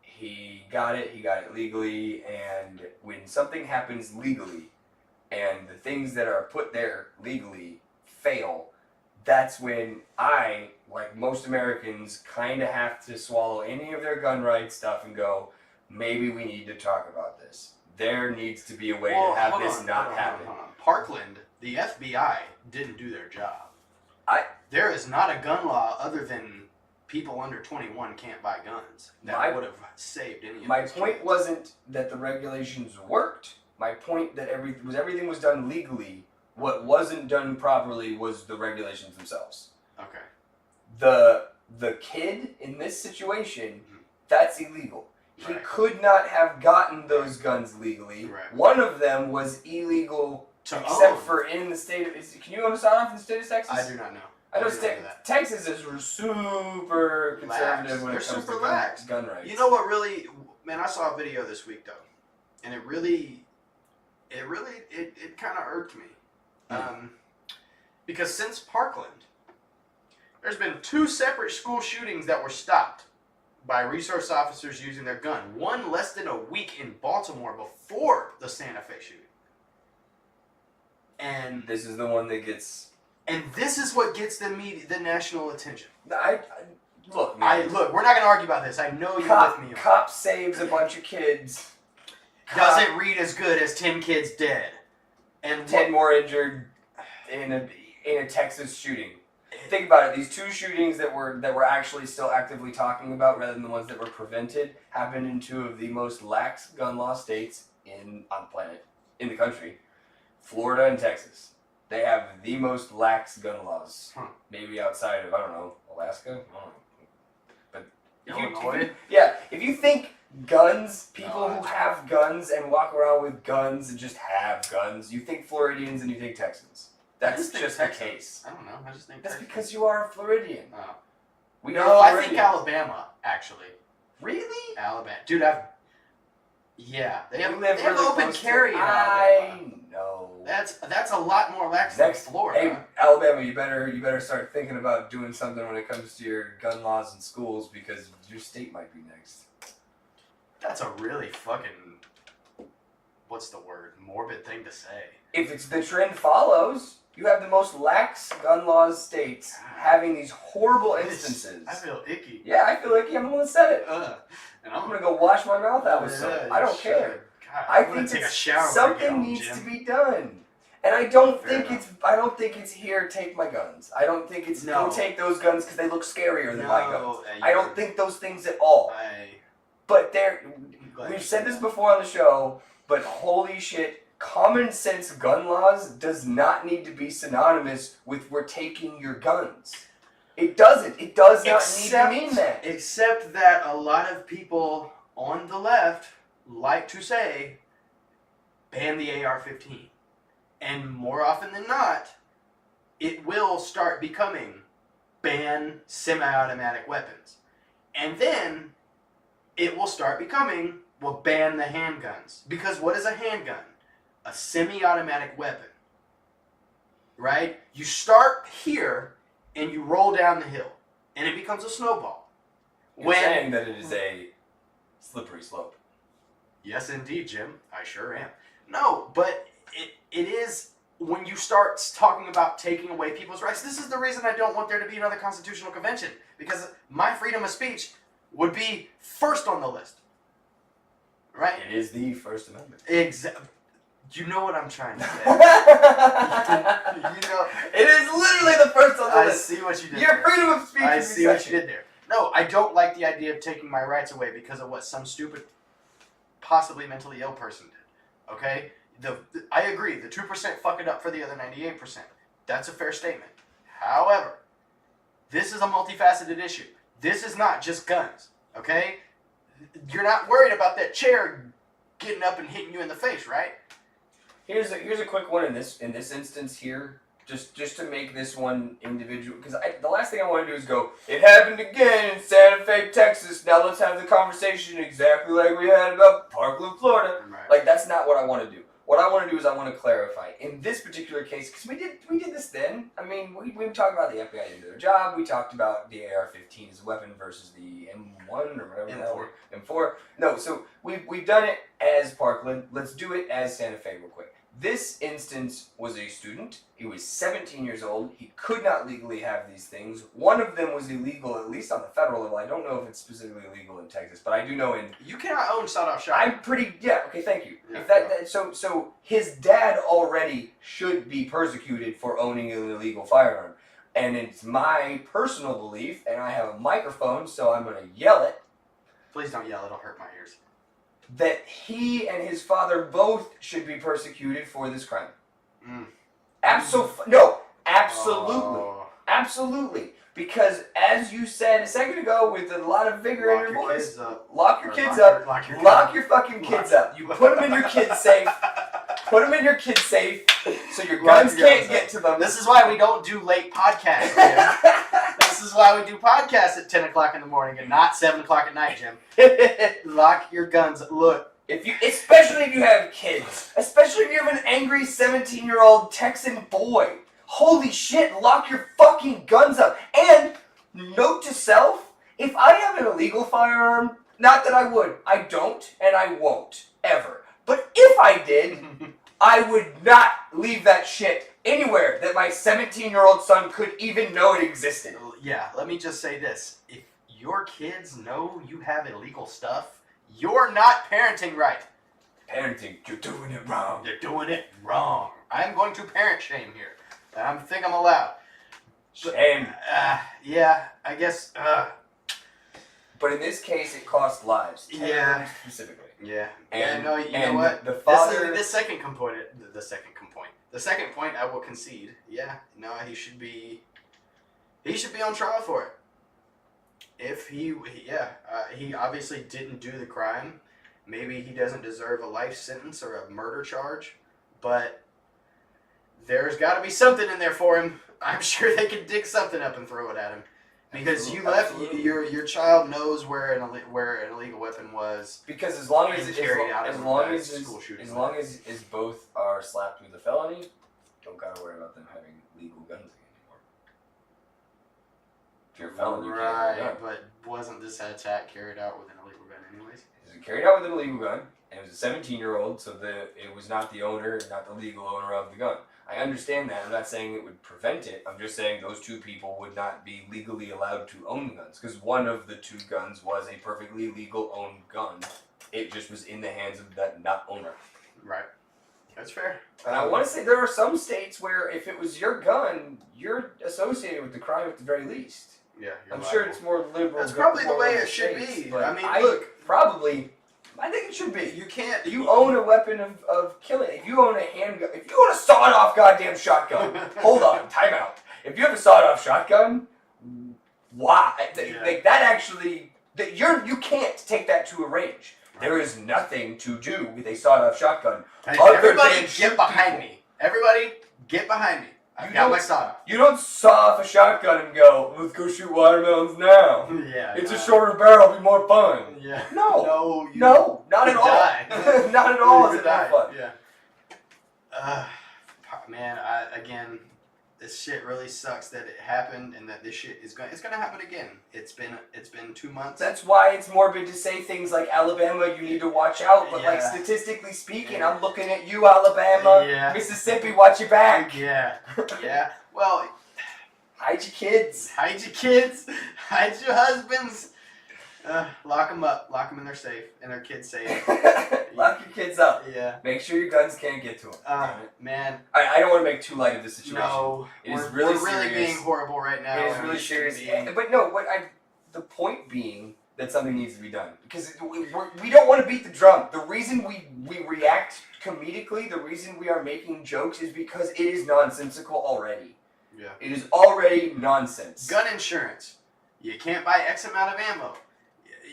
[SPEAKER 3] he got it legally, and when something happens legally and the things that are put there legally fail, that's when I, like most Americans, kind of have to swallow any of their gun rights stuff and go, maybe we need to talk about this. There needs to be a way to have this not happen.
[SPEAKER 2] Hold on. Parkland, the FBI didn't do their job. There is not a gun law other than people under 21 can't buy guns. That would have saved any of
[SPEAKER 3] my
[SPEAKER 2] these
[SPEAKER 3] point
[SPEAKER 2] kids.
[SPEAKER 3] wasn't that the regulations worked. My point that everything was done legally. What wasn't done properly was the regulations themselves.
[SPEAKER 2] Okay.
[SPEAKER 3] The kid in this situation, that's illegal. He could not have gotten those guns legally.
[SPEAKER 2] Right.
[SPEAKER 3] One of them was illegal except for in the state of... Can you own a sawed-off in the state of Texas?
[SPEAKER 2] I do not know.
[SPEAKER 3] I know Texas is super conservative when it comes to gun rights.
[SPEAKER 2] You know what really... Man, I saw a video this week, though. And it kind of irked me. Because since Parkland, there's been 2 separate school shootings that were stopped by resource officers using their gun. One less than a week in Baltimore before the Santa Fe shooting. And
[SPEAKER 3] this is the one that gets...
[SPEAKER 2] And this is what gets the national attention.
[SPEAKER 3] Look, man.
[SPEAKER 2] Look, we're not going to argue about this. I know you're with me.
[SPEAKER 3] Cop saves a bunch of kids.
[SPEAKER 2] Doesn't read as good as 10 kids dead. And
[SPEAKER 3] 10 more injured in a Texas shooting. Think about it. These two shootings that we're actually still actively talking about, rather than the ones that were prevented, happened in two of the most lax gun law states on the planet, in the country, Florida and Texas. They have the most lax gun laws, maybe outside of, I don't know, Alaska. I don't know. But
[SPEAKER 2] Illinois.
[SPEAKER 3] If you think guns, people who have guns and walk around with guns and just have guns, you think Floridians and you think Texans. That's just the case.
[SPEAKER 2] I don't know. I just think
[SPEAKER 3] that's because you are a Floridian.
[SPEAKER 2] Oh.
[SPEAKER 3] I
[SPEAKER 2] think Alabama, actually.
[SPEAKER 3] Really?
[SPEAKER 2] Alabama. Dude, they have
[SPEAKER 3] really
[SPEAKER 2] open carry in
[SPEAKER 3] I
[SPEAKER 2] Alabama.
[SPEAKER 3] know.
[SPEAKER 2] That's a lot more lax than Florida.
[SPEAKER 3] Hey, Alabama, you better start thinking about doing something when it comes to your gun laws in schools, because your state might be next.
[SPEAKER 2] That's a really fucking, what's the word, morbid thing to say.
[SPEAKER 3] If it's the trend follows, you have the most lax gun laws states having these horrible instances.
[SPEAKER 2] I feel icky.
[SPEAKER 3] Yeah, I feel icky. I'm the one that said it.
[SPEAKER 2] And
[SPEAKER 3] I'm gonna go wash my mouth out with soap. I don't care.
[SPEAKER 2] God,
[SPEAKER 3] I think
[SPEAKER 2] take a shower
[SPEAKER 3] something needs to be done. And I don't think it's here, take my guns. I don't think it's go take those guns because they look scarier than my guns. I don't think those things at all. But we've said this before on the show, but holy shit, common sense gun laws does not need to be synonymous with we're taking your guns. It doesn't. It does not need to mean that.
[SPEAKER 2] Except that a lot of people on the left like to say, ban the AR-15. And more often than not, it will start becoming ban semi-automatic weapons. And then it will start becoming, well, ban the handguns. Because what is a handgun? A semi-automatic weapon. Right? You start here and you roll down the hill. And it becomes a snowball.
[SPEAKER 3] You're saying that it is a slippery slope.
[SPEAKER 2] Yes, indeed, Jim. I sure am. No, but it is when you start talking about taking away people's rights. This is the reason I don't want there to be another constitutional convention. Because my freedom of speech would be first on the list. Right?
[SPEAKER 3] It is the First Amendment.
[SPEAKER 2] Exactly. You know what I'm trying to say.
[SPEAKER 3] It is literally the first on the list.
[SPEAKER 2] I see what you did
[SPEAKER 3] Your
[SPEAKER 2] there.
[SPEAKER 3] freedom of speech
[SPEAKER 2] I
[SPEAKER 3] is
[SPEAKER 2] see what you did there. No, I don't like the idea of taking my rights away because of what some stupid, possibly mentally ill person did. Okay? I agree. The 2% fuck it up for the other 98%. That's a fair statement. However, this is a multifaceted issue. This is not just guns. Okay? You're not worried about that chair getting up and hitting you in the face, right?
[SPEAKER 3] Here's a quick one in this instance here, just to make this one individual, because the last thing I want to do is go, it happened again in Santa Fe, Texas. Now let's have the conversation exactly like we had about Parkland, Florida.
[SPEAKER 2] Right.
[SPEAKER 3] Like, that's not what I want to do. What I want to do is I want to clarify in this particular case, because we did this then. I mean, we talked about the FBI did their job. We talked about the AR-15 as a weapon versus the M1 or whatever. M4. No, so we've done it as Parkland. Let's do it as Santa Fe real quick. This instance was a student. He was 17 years old. He could not legally have these things. One of them was illegal, at least on the federal level. I don't know if it's specifically illegal in Texas, but I do know in...
[SPEAKER 2] You cannot own sawed-off shotgun.
[SPEAKER 3] I'm pretty... Yeah, okay, thank you.
[SPEAKER 2] Yeah,
[SPEAKER 3] So his dad already should be persecuted for owning an illegal firearm. And it's my personal belief, and I have a microphone, so I'm going to yell it.
[SPEAKER 2] Please don't yell. It'll hurt my ears.
[SPEAKER 3] That he and his father both should be persecuted for this crime. Absolutely. Absolutely. Because as you said a second ago with a lot of vigor in your voice, lock your kids up. Lock your fucking kids up. You put them in your kids' safe. Put them in your kids' safe so your guns can't get to them.
[SPEAKER 2] This is why we don't do late podcasts, Jim. This is why we do podcasts at 10 o'clock in the morning and not 7 o'clock at night, Jim. Lock your guns. Look.
[SPEAKER 3] Especially if you have kids. Especially if you have an angry 17-year-old Texan boy. Holy shit, lock your fucking guns up. And, note to self, If I have an illegal firearm, not that I would, I don't, and I won't, ever. But if I did, I would not leave that shit anywhere that my 17-year-old son could even know it existed.
[SPEAKER 2] Yeah, let me just say this. If your kids know you have illegal stuff, you're not parenting right.
[SPEAKER 3] Parenting, you're doing it wrong.
[SPEAKER 2] You're doing it wrong. I'm going to parent shame here. I think I'm allowed.
[SPEAKER 3] Shame.
[SPEAKER 2] Yeah, I guess.
[SPEAKER 3] But in this case, it cost lives.
[SPEAKER 2] Yeah.
[SPEAKER 3] Specifically.
[SPEAKER 2] Yeah.
[SPEAKER 3] And,
[SPEAKER 2] no, you know
[SPEAKER 3] and
[SPEAKER 2] what?
[SPEAKER 3] The father.
[SPEAKER 2] The second component. The second point, I will concede. Yeah. No, he should be on trial for it. If he obviously didn't do the crime. Maybe he doesn't deserve a life sentence or a murder charge, but there's got to be something in there for him. I'm sure they could dig something up and throw it at him, because
[SPEAKER 3] Absolutely.
[SPEAKER 2] your child knows where an illegal weapon was.
[SPEAKER 3] Because as long as both are slapped with a felony, don't gotta worry about them having legal guns anymore. If you're a felon, you can't have a gun.
[SPEAKER 2] But wasn't this attack carried out with an illegal gun anyways?
[SPEAKER 3] It was carried out with an illegal gun, and it was a 17-year-old, so it was not the owner, not the legal owner of the gun. I understand that. I'm not saying it would prevent it. I'm just saying those two people would not be legally allowed to own guns, because one of the two guns was a perfectly legal owned gun. It just was in the hands of that not owner.
[SPEAKER 2] Right. That's fair.
[SPEAKER 3] And I want to say there are some states where if it was your gun, you're associated with the crime at the very least.
[SPEAKER 2] Yeah.
[SPEAKER 3] I'm sure it's more liberal.
[SPEAKER 2] That's probably the
[SPEAKER 3] more
[SPEAKER 2] way
[SPEAKER 3] liberal
[SPEAKER 2] it should
[SPEAKER 3] states,
[SPEAKER 2] be.
[SPEAKER 3] but
[SPEAKER 2] I mean, look.
[SPEAKER 3] I think it should be.
[SPEAKER 2] You can't.
[SPEAKER 3] You own a weapon of killing. If you own a handgun, if you own a sawed-off goddamn shotgun, hold on, time out. If you have a sawed-off shotgun, why? Like that actually, you can't take that to a range. There is nothing to do with a sawed-off shotgun.
[SPEAKER 2] Hey,
[SPEAKER 3] other
[SPEAKER 2] everybody,
[SPEAKER 3] than
[SPEAKER 2] get behind me. Everybody, get behind me. I've got my sawed-off.
[SPEAKER 3] You don't saw off a shotgun and go, let's go shoot watermelons now.
[SPEAKER 2] Yeah.
[SPEAKER 3] It's a shorter barrel, it'll be more fun.
[SPEAKER 2] Yeah.
[SPEAKER 3] No,
[SPEAKER 2] No,
[SPEAKER 3] not at all.
[SPEAKER 2] die.
[SPEAKER 3] Not at all is
[SPEAKER 2] You
[SPEAKER 3] it
[SPEAKER 2] die.
[SPEAKER 3] more fun.
[SPEAKER 2] Yeah. Man, again, this shit really sucks that it happened, and that this shit it's gonna happen again. It's been 2 months.
[SPEAKER 3] That's why it's morbid to say things like Alabama, you need to watch out. But like
[SPEAKER 2] Yeah.
[SPEAKER 3] statistically speaking, I'm looking at you, Alabama.
[SPEAKER 2] Yeah.
[SPEAKER 3] Mississippi, watch your back.
[SPEAKER 2] Yeah. Yeah. Well,
[SPEAKER 3] Hide your kids.
[SPEAKER 2] hide your kids. Hide your husbands. Lock them up. Lock them in their safe. In their kids' safe.
[SPEAKER 3] Lock your kids up.
[SPEAKER 2] Yeah.
[SPEAKER 3] Make sure your guns can't get to them.
[SPEAKER 2] Man.
[SPEAKER 3] I don't want to make too light of this situation.
[SPEAKER 2] No.
[SPEAKER 3] We're
[SPEAKER 2] really
[SPEAKER 3] serious.
[SPEAKER 2] being horrible right now.
[SPEAKER 3] It is really serious. But no, the point being that something needs to be done. Because we don't want to beat the drum. The reason we react comedically, the reason we are making jokes is because it is nonsensical already.
[SPEAKER 2] Yeah.
[SPEAKER 3] It is already nonsense.
[SPEAKER 2] Gun insurance. You can't buy X amount of ammo.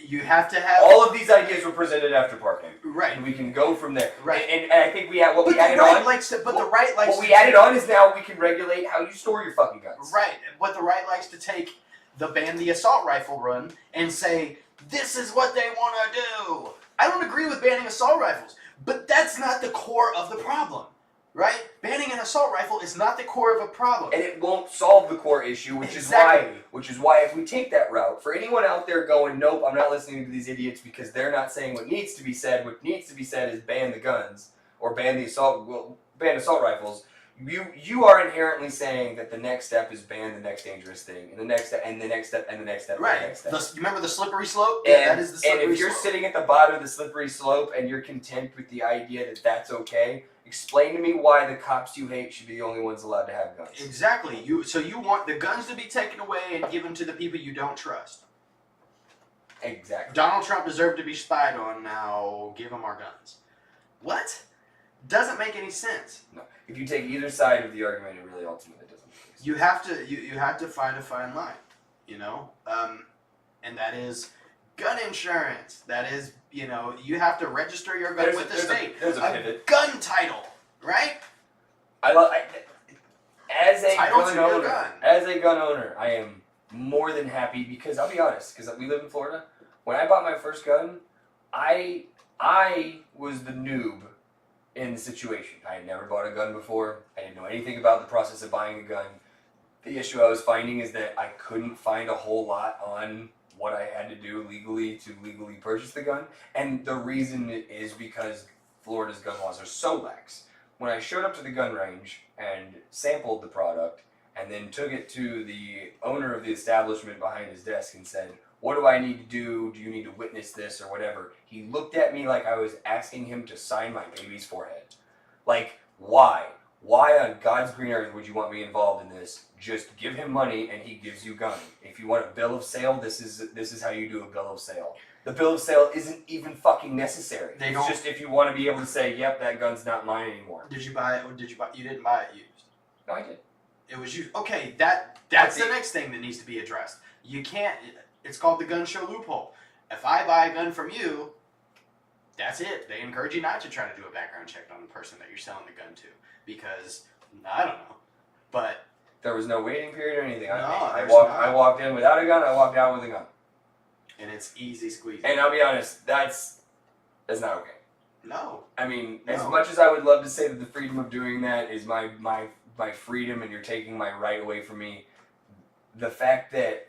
[SPEAKER 2] You have to have...
[SPEAKER 3] All of these ideas were presented after parking.
[SPEAKER 2] Right.
[SPEAKER 3] And we can go from there.
[SPEAKER 2] Right.
[SPEAKER 3] And I think we added on...
[SPEAKER 2] the right likes to
[SPEAKER 3] regulate how you store your fucking guns.
[SPEAKER 2] Right. But the right likes to take ban the assault rifle run and say, this is what they want to do. I don't agree with banning assault rifles, but that's not the core of the problem. Right? Banning an assault rifle is not the core of a problem.
[SPEAKER 3] And it won't solve the core issue, which is why if we take that route, for anyone out there going, nope, I'm not listening to these idiots because they're not saying what needs to be said. What needs to be said is ban the guns or ban assault rifles. You are inherently saying that the next step is ban the next dangerous thing, and the next step, and the next step, and the next step,
[SPEAKER 2] right.
[SPEAKER 3] and the next step.
[SPEAKER 2] You remember the slippery slope?
[SPEAKER 3] And,
[SPEAKER 2] that is the slippery slope.
[SPEAKER 3] And if you're sitting at the bottom of the slippery slope and you're content with the idea that that's okay, explain to me why the cops you hate should be the only ones allowed to have guns.
[SPEAKER 2] Exactly. So you want the guns to be taken away and given to the people you don't trust.
[SPEAKER 3] Exactly.
[SPEAKER 2] Donald Trump deserved to be spied on. Now give him our guns. What? Doesn't make any sense.
[SPEAKER 3] No. If you take either side of the argument, it really ultimately doesn't make sense.
[SPEAKER 2] You have to find a fine line, and that is gun insurance. That is, you have to register your gun with the state.
[SPEAKER 3] There's a pivot.
[SPEAKER 2] Gun title, right?
[SPEAKER 3] As a gun owner, I am more than happy because I'll be honest, because we live in Florida. When I bought my first gun, I was the noob in the situation. I had never bought a gun before. I didn't know anything about the process of buying a gun. The issue I was finding is that I couldn't find a whole lot on what I had to do legally to legally purchase the gun. And the reason is because Florida's gun laws are so lax. When I showed up to the gun range and sampled the product and then took it to the owner of the establishment behind his desk and said, what do I need to do? Do you need to witness this or whatever? He looked at me like I was asking him to sign my baby's forehead. Like, why? Why on God's green earth would you want me involved in this? Just give him money and he gives you gun. If you want a bill of sale, this is how you do a bill of sale. The bill of sale isn't even fucking necessary. It's just if you want to be able to say, yep, that gun's not mine anymore.
[SPEAKER 2] Did you buy it? Or you didn't buy it used?
[SPEAKER 3] No, I did.
[SPEAKER 2] It was used. Okay, that's the next thing that needs to be addressed. You can't. It's called the gun show loophole. If I buy a gun from you, that's it. They encourage you not to try to do a background check on the person that you're selling the gun to because I don't know, but
[SPEAKER 3] there was no waiting period or anything.
[SPEAKER 2] No,
[SPEAKER 3] I walked in without a gun. I walked out with a gun.
[SPEAKER 2] And it's easy squeezing.
[SPEAKER 3] And I'll be honest, that's not okay.
[SPEAKER 2] No.
[SPEAKER 3] I mean,
[SPEAKER 2] No.
[SPEAKER 3] as much as I would love to say that the freedom of doing that is my freedom and you're taking my right away from me, the fact that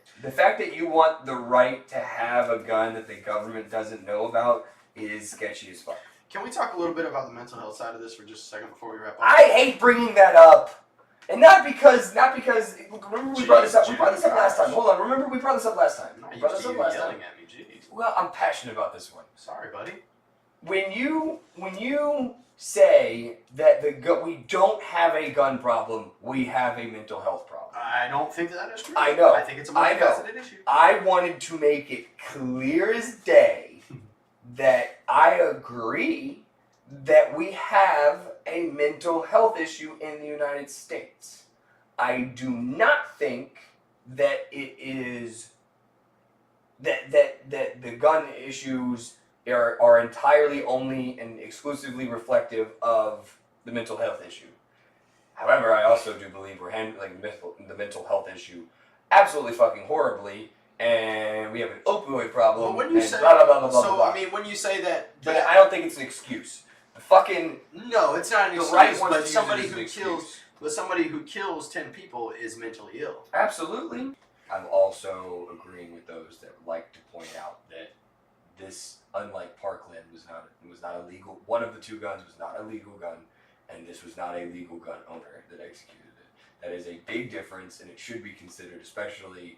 [SPEAKER 3] you want the right to have a gun that the government doesn't know about is sketchy as fuck.
[SPEAKER 2] Can we talk a little bit about the mental health side of this for just a second before we wrap up?
[SPEAKER 3] I hate bringing that up. And not because remember we brought this up last time. Hold on, remember we brought this up last time.
[SPEAKER 2] I'm
[SPEAKER 3] We
[SPEAKER 2] not
[SPEAKER 3] brought
[SPEAKER 2] used
[SPEAKER 3] this
[SPEAKER 2] to
[SPEAKER 3] up
[SPEAKER 2] you
[SPEAKER 3] last time.
[SPEAKER 2] yelling at me, jeez.
[SPEAKER 3] Well, I'm passionate about this one.
[SPEAKER 2] Sorry, buddy.
[SPEAKER 3] When you say that we don't have a gun problem, we have a mental health problem.
[SPEAKER 2] I don't think that is true.
[SPEAKER 3] I know.
[SPEAKER 2] I think it's a multifaceted issue.
[SPEAKER 3] I wanted to make it clear as day that I agree that we have a mental health issue in the United States. I do not think that it is that the gun issues are entirely only and exclusively reflective of the mental health issue. However, I also do believe we're handling the mental health issue absolutely fucking horribly, and we have an opioid problem.
[SPEAKER 2] Well, when you say
[SPEAKER 3] blah, blah, blah, blah,
[SPEAKER 2] so,
[SPEAKER 3] blah.
[SPEAKER 2] I mean, when you say that,
[SPEAKER 3] But I don't think it's an excuse.
[SPEAKER 2] No, it's not an excuse.
[SPEAKER 3] right one
[SPEAKER 2] But
[SPEAKER 3] to
[SPEAKER 2] somebody
[SPEAKER 3] use it
[SPEAKER 2] who
[SPEAKER 3] as an
[SPEAKER 2] kills,
[SPEAKER 3] excuse.
[SPEAKER 2] but somebody who kills 10 people is mentally ill.
[SPEAKER 3] Absolutely. I'm also agreeing with those that like to point out that this, unlike Parkland, was not a legal. One of the two guns was not a legal gun, and this was not a legal gun owner that executed it. That is a big difference, and it should be considered, especially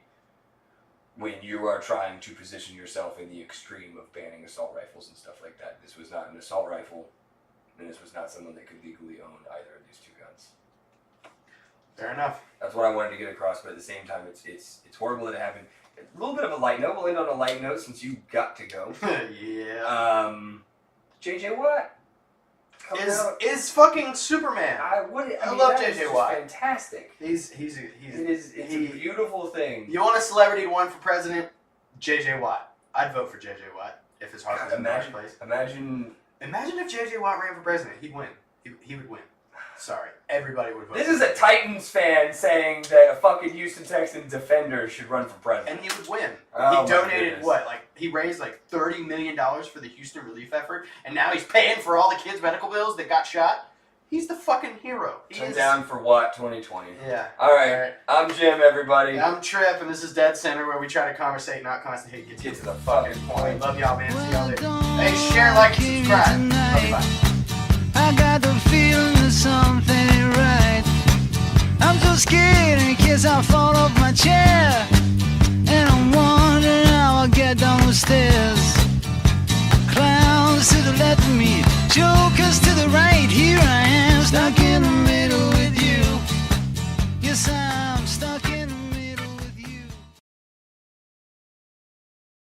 [SPEAKER 3] when you are trying to position yourself in the extreme of banning assault rifles and stuff like that. This was not an assault rifle, and this was not someone that could legally own either of these two guns.
[SPEAKER 2] Fair enough.
[SPEAKER 3] That's what I wanted to get across, but at the same time, it's horrible that it happened. A little bit of a light note. We'll end on a light note since you got to go.
[SPEAKER 2] Yeah.
[SPEAKER 3] JJ Watt
[SPEAKER 2] is fucking Superman.
[SPEAKER 3] I
[SPEAKER 2] love
[SPEAKER 3] that is
[SPEAKER 2] JJ
[SPEAKER 3] just
[SPEAKER 2] Watt.
[SPEAKER 3] Fantastic.
[SPEAKER 2] It's
[SPEAKER 3] a beautiful thing.
[SPEAKER 2] You want a celebrity to run for president? JJ Watt. I'd vote for JJ Watt if his heart was in the right place.
[SPEAKER 3] Imagine
[SPEAKER 2] if JJ Watt ran for president. He'd win. He would win. Sorry, everybody would vote.
[SPEAKER 3] This is a Titans fan saying that a fucking Houston Texans defender should run for president.
[SPEAKER 2] And he would win.
[SPEAKER 3] Oh,
[SPEAKER 2] He donated he raised like $30 million for the Houston relief effort, and now he's paying for all the kids' medical bills that got shot. He's the fucking hero.
[SPEAKER 3] Turn down for Watt 2020.
[SPEAKER 2] Yeah.
[SPEAKER 3] All right. I'm Jim, everybody.
[SPEAKER 2] I'm Trip, and this is Dead Center, where we try to conversate, not constantly hate.
[SPEAKER 3] Get to the fucking point.
[SPEAKER 2] Love y'all, man. See y'all later. Hey, share, like, and subscribe. Love you, bye.
[SPEAKER 1] I got the feeling that something ain't right. I'm so scared in case I fall off my chair.